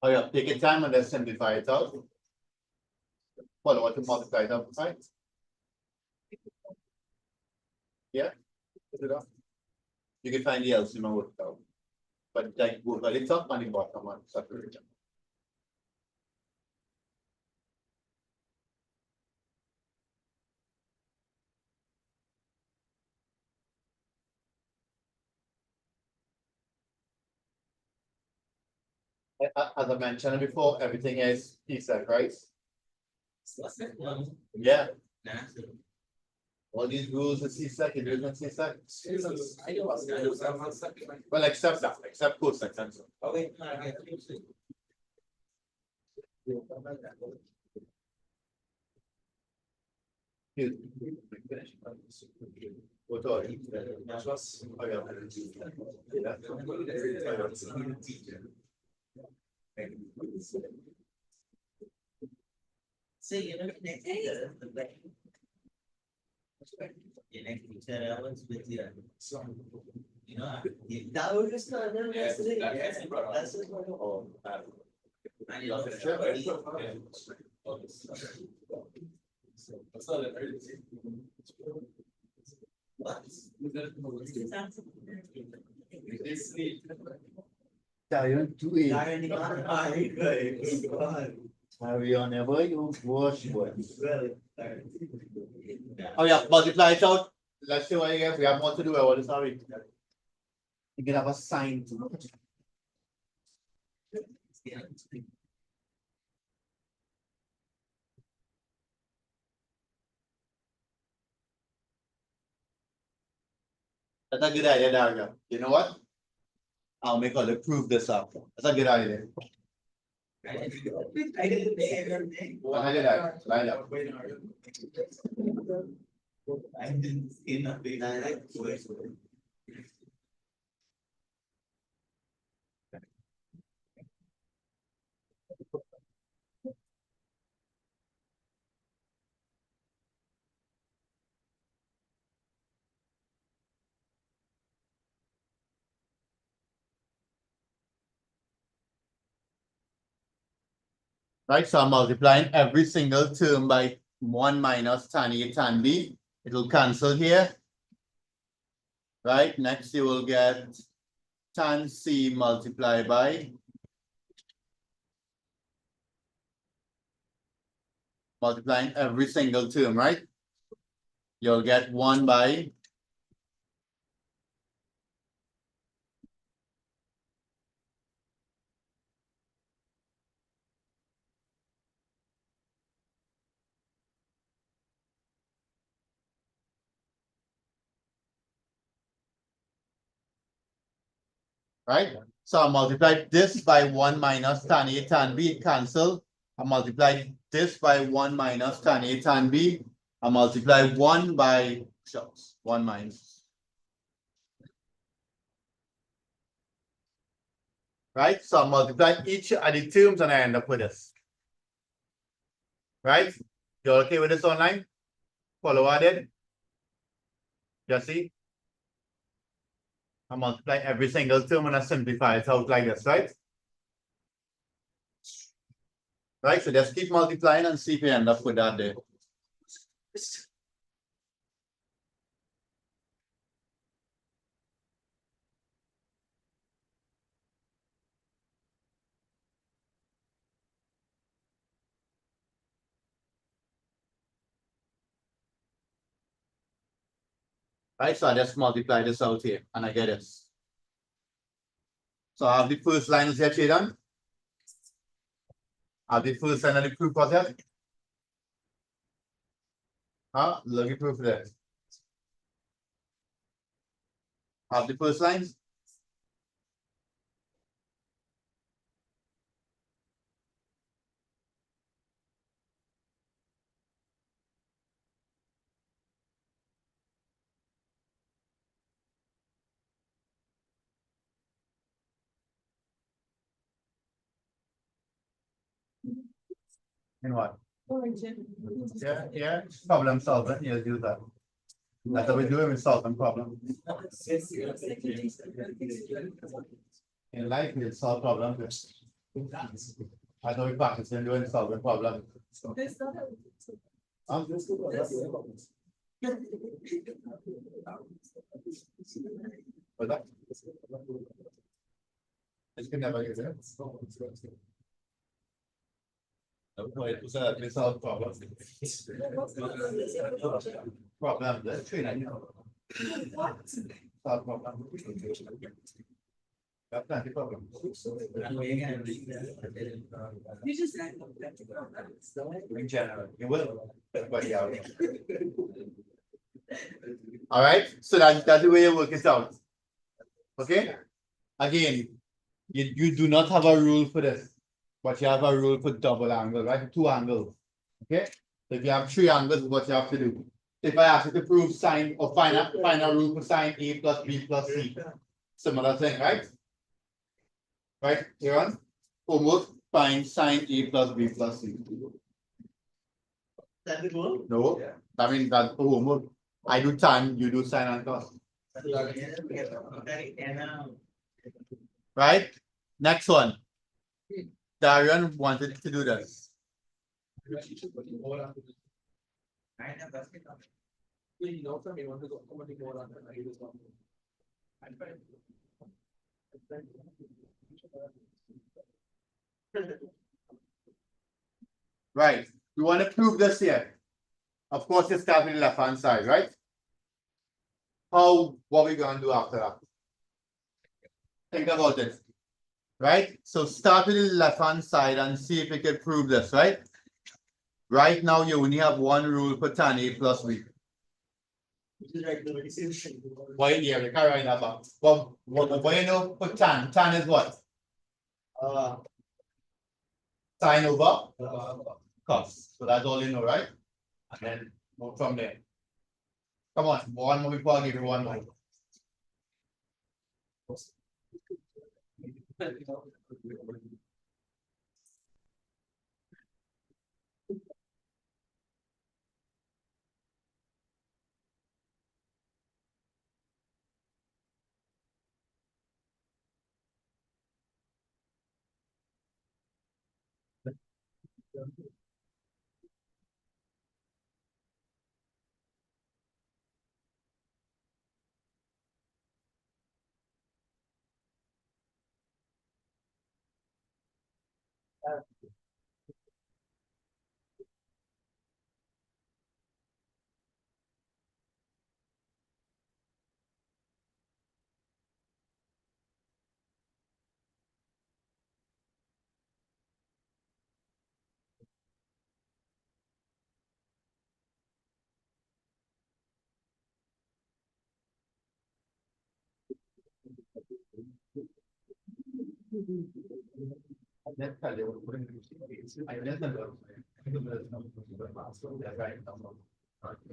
Oh, yeah, take your time and then simplify it out. Follow what to multiply it out, right? Yeah. You can find the LCM and work it out. But like work at the top and the bottom one separate. As I mentioned before, everything is set, right? Yeah. All these rules are C-sec, it isn't C-sec. Well, except that, except cosec and so. What are you? Oh, yeah. See, you know, next year, your next teacher, I was with you. You know, that was just kind of yesterday. That's just what. Oh, I need to share. Diamond 2A. Are we on ever you wash what? Oh yeah, multiply it out. Let's see what you get. We have more to do. What is sorry? You can have a sign to it. That's a good idea, Daria. You know what? I'll make her prove this up. That's a good idea. I didn't say everything. Line it up. Line up. I didn't see nothing. I like Right, so I'm multiplying every single term by 1 minus tan A tan B. It will cancel here. Right, next you will get tan C multiplied by multiplying every single term, right? You'll get 1 by right? So I multiply this by 1 minus tan A tan B, cancel. I multiply this by 1 minus tan A tan B. I multiply 1 by shucks, 1 minus. Right? So I multiply each of the terms and I end up with this. Right? You're okay with this online? Follow what I did? Jesse? I multiply every single term and I simplify it out like this, right? Right? So just keep multiplying and see if you end up with that there. Right? So I just multiply this out here and I get this. So I have the first line is here done. I have the first line of the proof was here. Huh? Look at proof there. I have the first lines. In what? Yeah, problem solving. Yes, do that. That's what we do when we solve problem. In life, we solve problems. I know we practice in doing solving problems. Huh? What's that? You can never get it. We solve problems. Problem, that's true, I know. Solve problem. That's not the problem. You just said. In general, you will. But yeah. All right, so that's the way you work it out. Okay, again, you do not have a rule for this, but you have a rule for double angle, right? Two angles. Okay, so if you have three angles, what you have to do. If I ask you to prove sine or find a rule for sine A plus B plus C, similar thing, right? Right, here on homework, find sine A plus B plus C. No, I mean that's homework. I do tan, you do sine and cos. Right? Next one. Darian wanted to do this. Right. You want to prove this here. Of course, you start with the left hand side, right? What we going to do after that? Think about it. Right? So start with the left hand side and see if you can prove this, right? Right now, you only have one rule for tan A plus B. Why yeah, you can't write that back. What you know for tan? Tan is what? Sine over cos. So that's all you know, right? And then move from there. Come on, one more before I give you one more.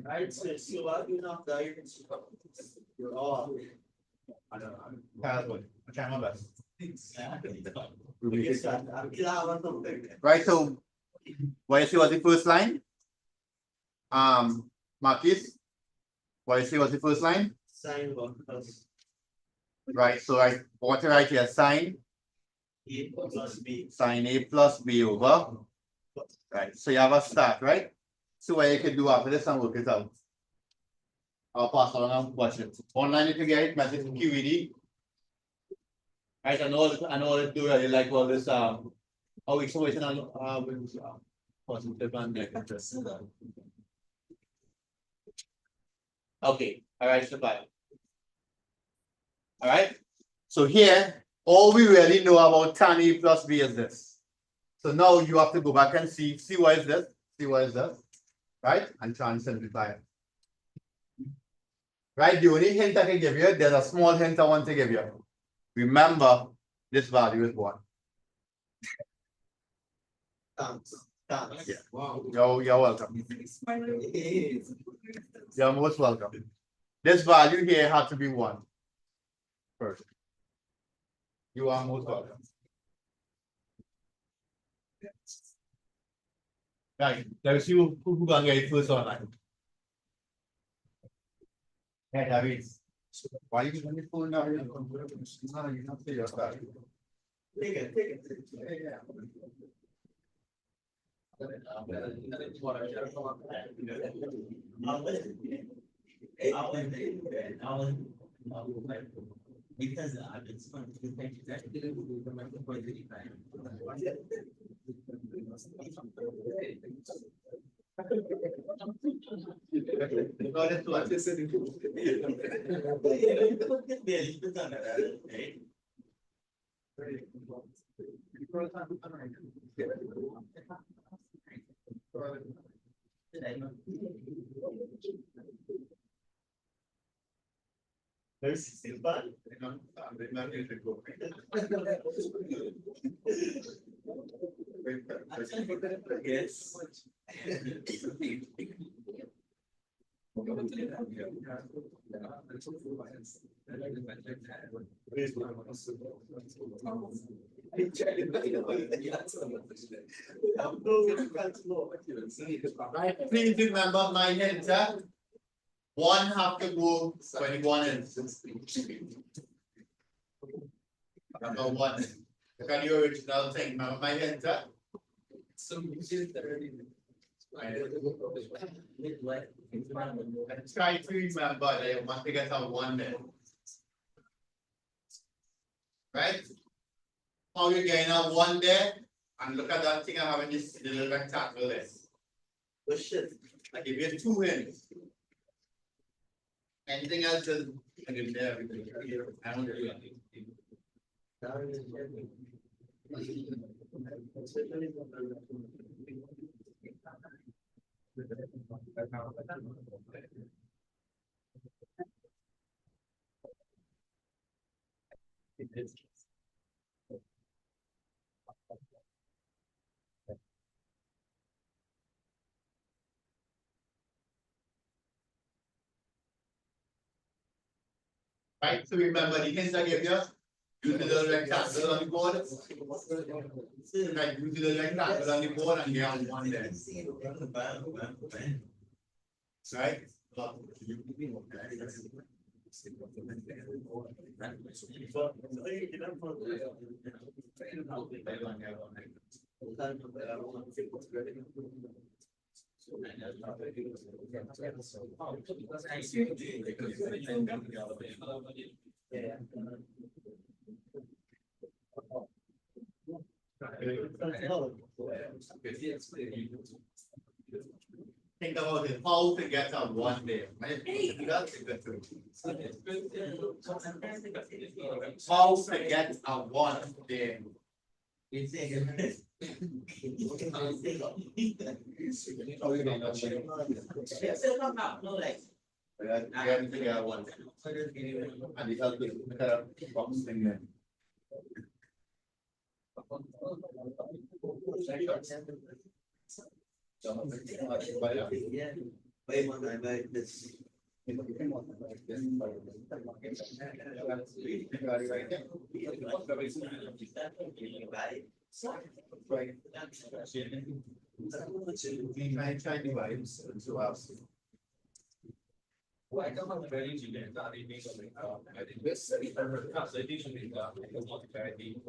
Right, so you are enough there. You're all. I don't know. I'm trying my best. Right, so what you see was the first line? Marcus, what you see was the first line? Sine 1 plus Right, so I want to write here sine A plus B. sine A plus B over. Right, so you have a start, right? So what you can do after this and work it out. I'll pass along and watch it. Online if you get it, message QED. Right, I know do really like all this we so waiting on positive and negative. Okay, all right, so bye. All right, so here all we really know about tan A plus B is this. So now you have to go back and see what is this, right? And try and simplify it. Right, the only hint I can give you, there's a small hint I want to give you. Remember, this value is 1. Thanks. Yeah. Wow. You're welcome. You're most welcome. This value here had to be 1 first. You are most welcome. Right, let's see who gonna get it first online. Hey, David. Why you on the phone now? You're not say your start. Take it. Because I've been spending too much time to the mental point that you There's still fun. Yes. Right, please remember my hint. 1 have to go 21 is. Number 1. Look at the original thing. Remember my hint. Try to remember that you want to get a 1 there. Right? How you getting a 1 there? And look at that thing I have in this little rectangle there. Oh shit. I give you 2 hints. Anything else is in there? I don't do anything. Right, so remember the hints I gave you. Use the little rectangle on the board. Right, use the little rectangle on the board and you have 1 there. Right? Think about it, how to get a 1 there. Right? That's a good thing. How to get a 1 there. And it helps with the kind of box thing there. Wait one minute, this. Try divide to us. Why don't have very generic I think this translation is multi-variety.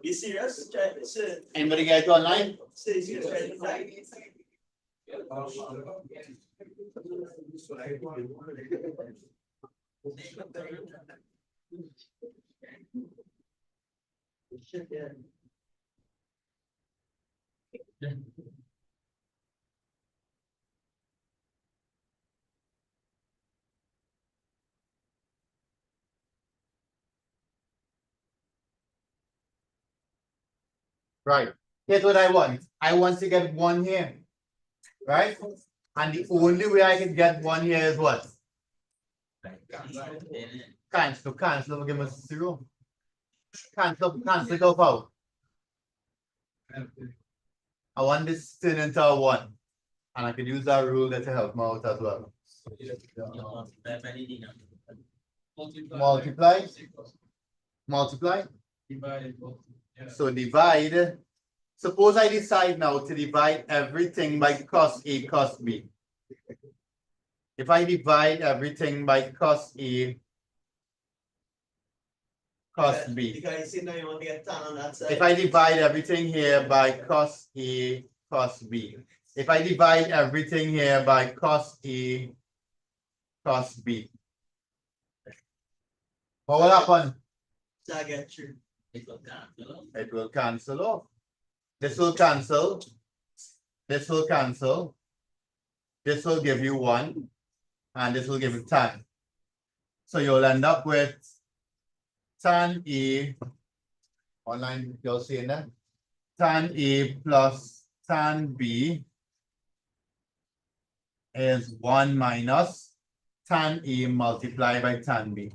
You serious? Anybody get to online? Right. Here's what I want. I want to get one here. Right? And the only way I can get one here is what? Cancel, give us 0. Cancel, go out. I want this to turn into a 1. And I can use that rule that to help me out as well. Multiply. So divide. Suppose I decide now to divide everything by cos A cos B. If I divide everything by cos A cos B. Because you know you want to get tan on that side. If I divide everything here by cos A cos B. If I divide everything here by cos A cos B. What will happen? I get you. It will cancel off. This will cancel. This will cancel. This will give you 1. And this will give you tan. So you'll end up with tan A. Online, you're seeing that? Tan A plus tan B is 1 minus tan A multiplied by tan B.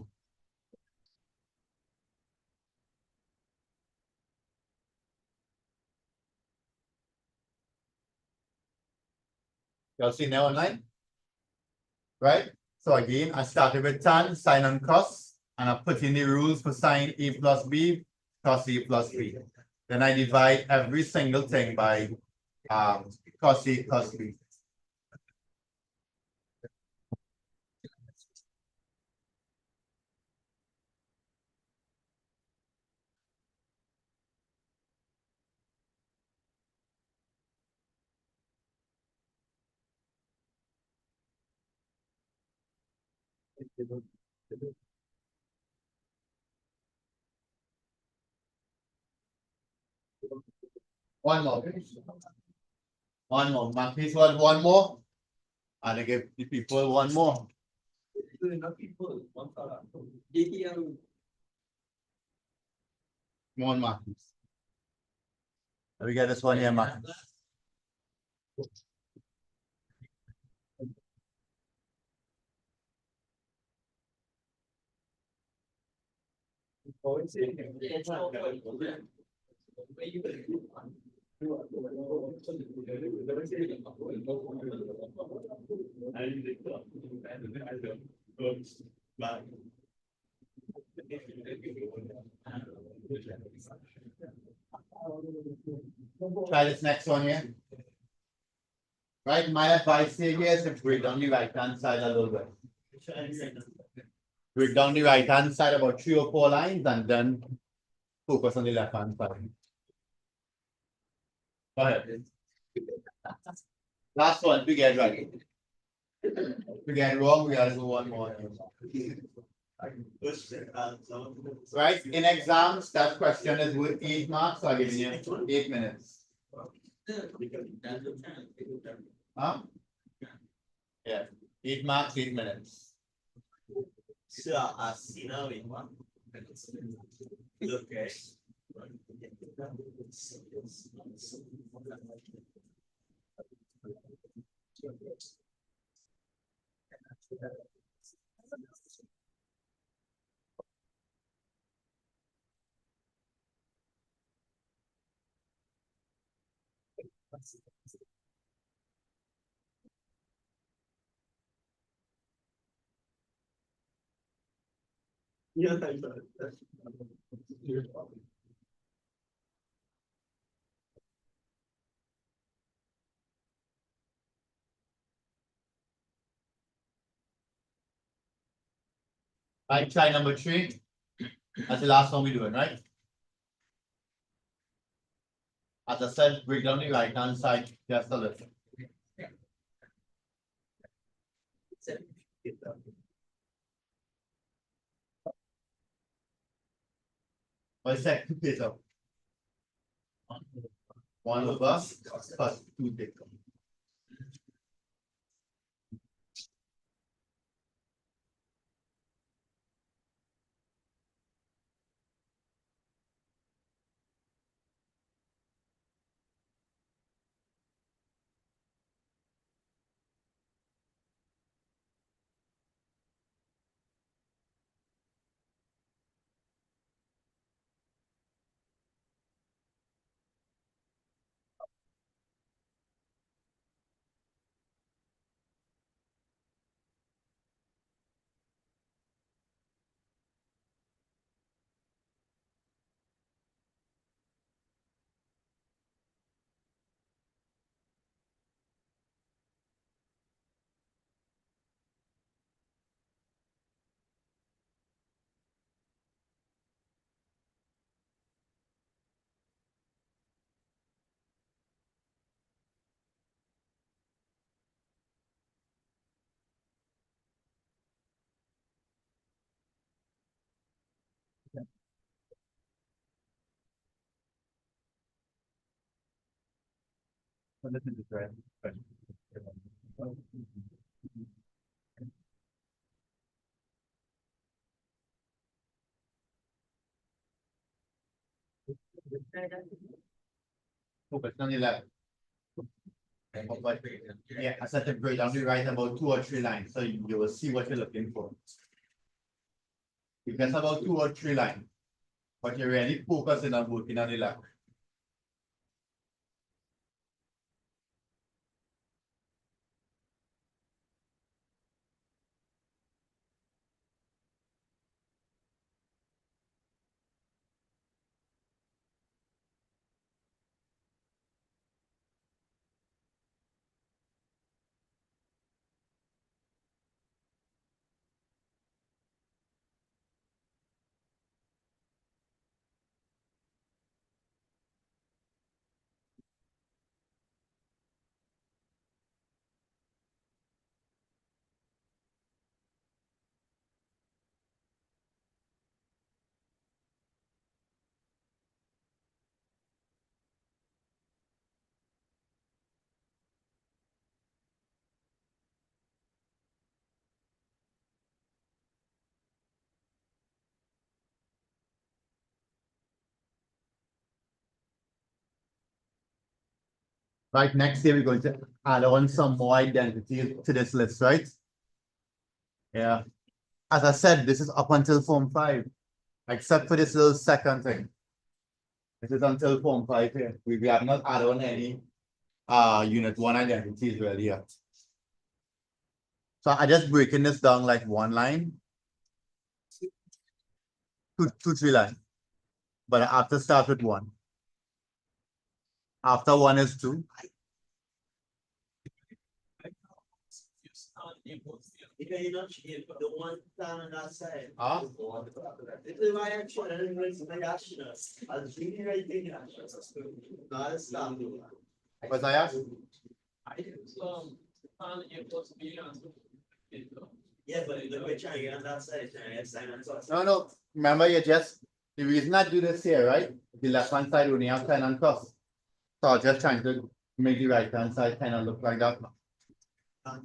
You'll see now online? Right? So again, I started with tan, sine and cos, and I put in the rules for sine A plus B, cos A plus B. Then I divide every single thing by cos A cos B. One more. One more. My piece was one more. And I give the people one more. One Marcus. Let me get this one here, Marcus. Try this next one here. Right, my advice here is to break down the right hand side a little bit. Break down the right hand side about 3 or 4 lines and then focus on the left hand side. Go ahead. Last one, we get right. We get wrong, we gotta go one more. Right, in exams, that question is worth 8 marks, so I'll give you 8 minutes. Huh? Yeah, 8 marks, 8 minutes. So I see now in one. Okay. Yeah. Right, try number 3. That's the last one we're doing, right? As I said, break down the right hand side just a little. What's that? 2 pesos. 1 over plus 2 pesos. Focus on the left. But yeah, I said to break down the right about 2 or 3 lines, so you will see what you're looking for. You get about 2 or 3 lines, but you're really focusing on working on the left. Right, next here we're going to add on some more identities to this list, right? Yeah. As I said, this is up until Form 5, except for this little second thing. This is until Form 5 here. We have not added on any Unit 1 identities really yet. So I just breaking this down like 1 line, 3 lines. But I have to start with 1. After 1 is 2. Because you know, if the one down on that side. Ah. This is why I'm sure that it's my action. I was thinking right thing. Not a stop. Was I asked? Yeah, but if we're trying to get on that side, trying to get Simon. No. Remember, the reason I do this here, right? The left hand side only have 10 and cross. So I'm just trying to make the right hand side kind of look like that.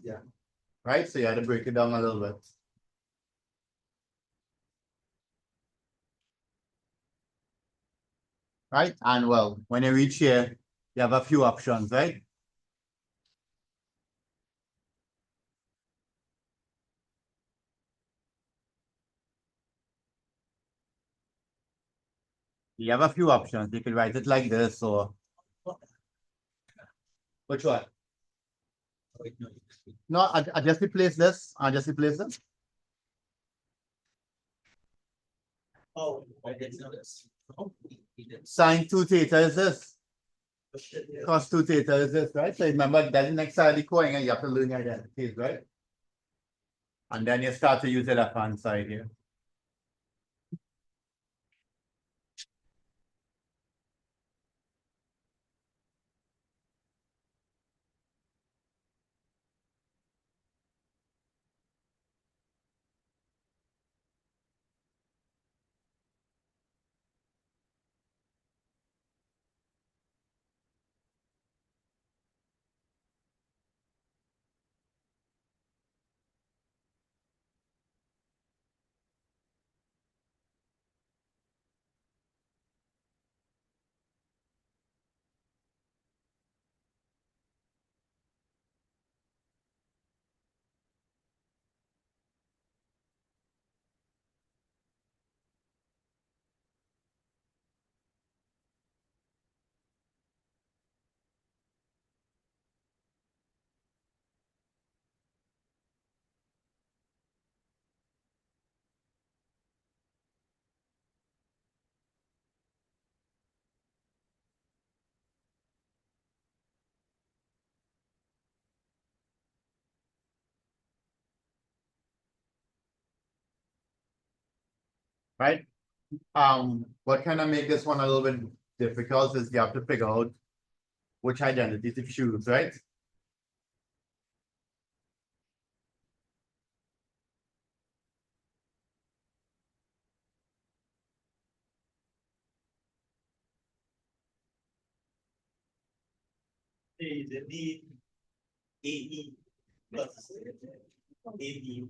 Yeah. Right? So you had to break it down a little bit. Right? And well, when you reach here, you have a few options, right? You have a few options. You can write it like this, or Which one? No, I just replace this. I just replace this. Oh, I didn't know this. Sine 2 theta is this. Cos 2 theta is this, right? So remember that's the next side of the coin and you have to learn your identities, right? And then you start to use the left hand side here. Right? What kind of make this one a little bit difficult is you have to figure out which identity to choose, right? The D A E plus A B.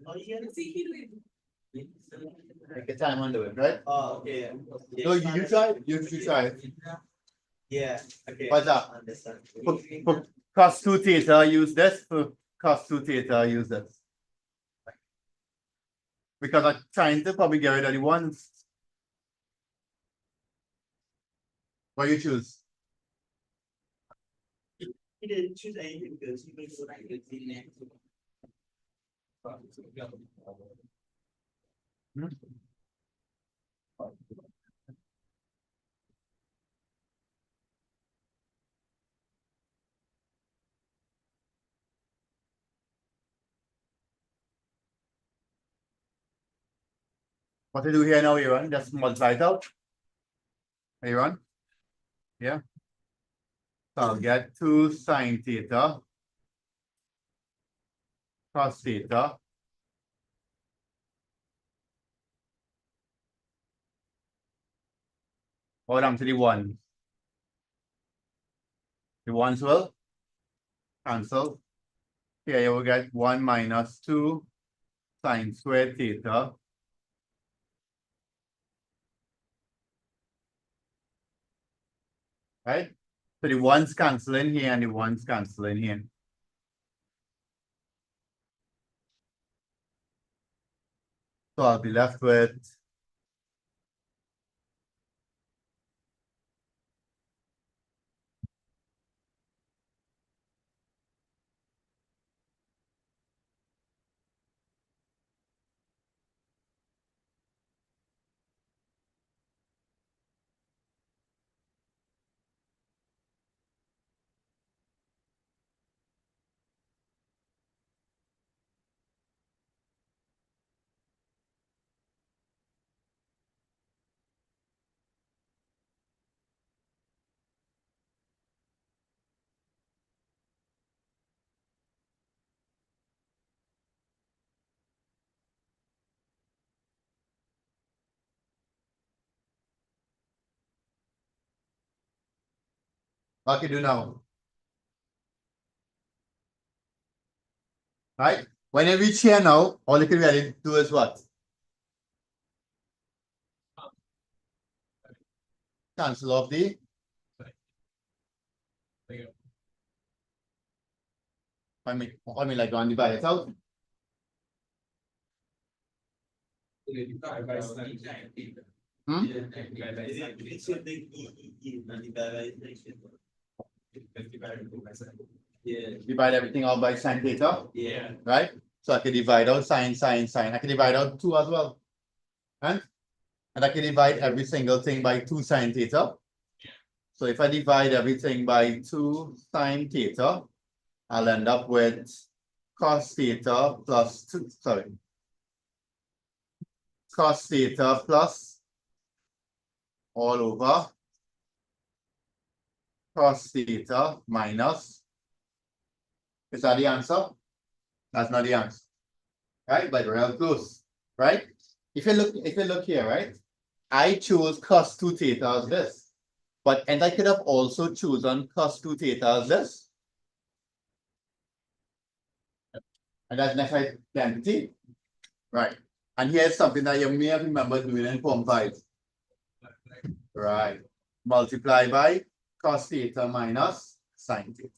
Oh, yeah. Take your time under it, right? Oh, okay. No, you try. You try. Yeah, okay. What's up? Understand. For cos 2 theta, use this. For cos 2 theta, use this. Because I'm trying to probably get rid of the ones. What you choose? He didn't choose anything because he makes it like it's in there. What to do here now, Aaron? Just multiply it out. Aaron? Yeah. So I'll get 2 sine theta cos theta. Or down to the 1. The ones will cancel. Here you will get 1 minus 2 sine squared theta. Right? So the ones cancel in here and the ones cancel in here. So I'll be left with what you do now. Right? When you reach here now, all you can really do is what? Cancel off the I mean like on divide it out. It's a big yeah, Divide everything out by sine theta, yeah. right? So I can divide out sine. I can divide out 2 as well. And I can divide every single thing by 2 sine theta. So if I divide everything by 2 sine theta, I'll end up with cos theta plus 2, sorry. Cos theta plus all over cos theta minus. Is that the answer? That's not the answer. Right? But real close. Right? If you look here, right? I chose cos 2 theta as this. And I could have also chosen cos 2 theta as this. And that's next identity. Right. And here's something that you may have remembered doing in Form 5. Right. Multiply by cos theta minus sine theta.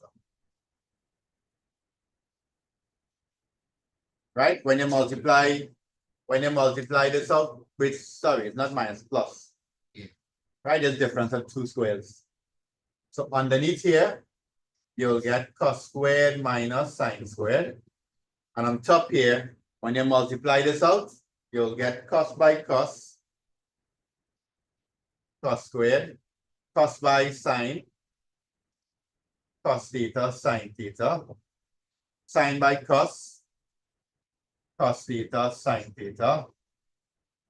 Right? When you multiply this out with, sorry, it's not minus, plus. Right? There's difference of 2 squares. So underneath here, you'll get cos squared minus sine squared. And on top here, when you multiply this out, you'll get cos by cos, cos squared, cos by sine, cos theta, sine theta, sine by cos, cos theta, sine theta,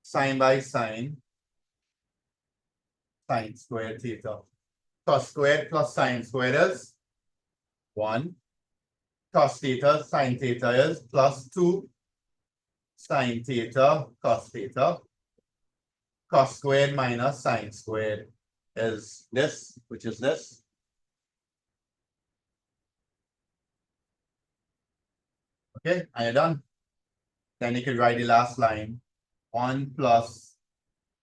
sine by sine, sine squared theta. Cos squared plus sine squared is 1. Cos theta, sine theta is plus 2. Sine theta, cos theta. Cos squared minus sine squared is this, which is this. Okay, are you done? Then you can write the last line. 1 plus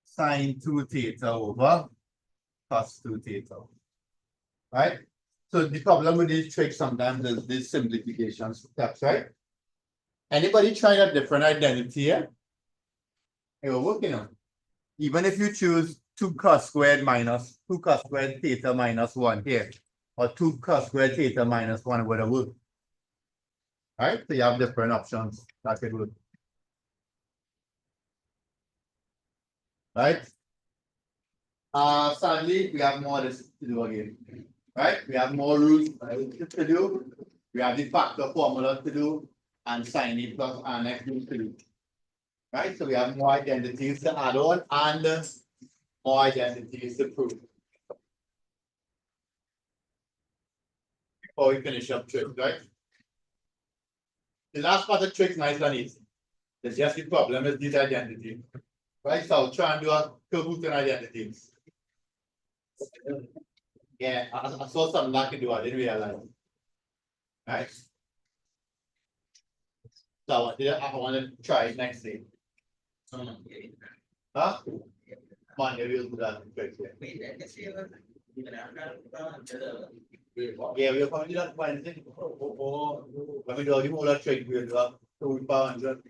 sine 2 theta over cos 2 theta. Right? So the problem with these tricks sometimes is these simplification steps, right? Anybody try a different identity here? It will work, you know. Even if you choose 2 cos squared minus 2 cos squared theta minus 1 here, or 2 cos squared theta minus 1 would have worked. Right? So you have different options that could work. Right? Sadly, we have more of this to do again. Right? We have more rules to do. We have the factor formula to do, and sin e plus annex rules to do. Right? So we have more identities to add on and more identities to prove. Before we finish up tricks, right? The last part of tricks nice and easy. It's just the problem is these identities. Right? So I'll try and do a Kahoot identities. Yeah, I saw something I could do, I didn't realize. Right? So I want to try it next thing. Huh? Come on, we'll do that trick. Yeah, we'll probably do that Wednesday. When we do the trick, we'll do that 2,500.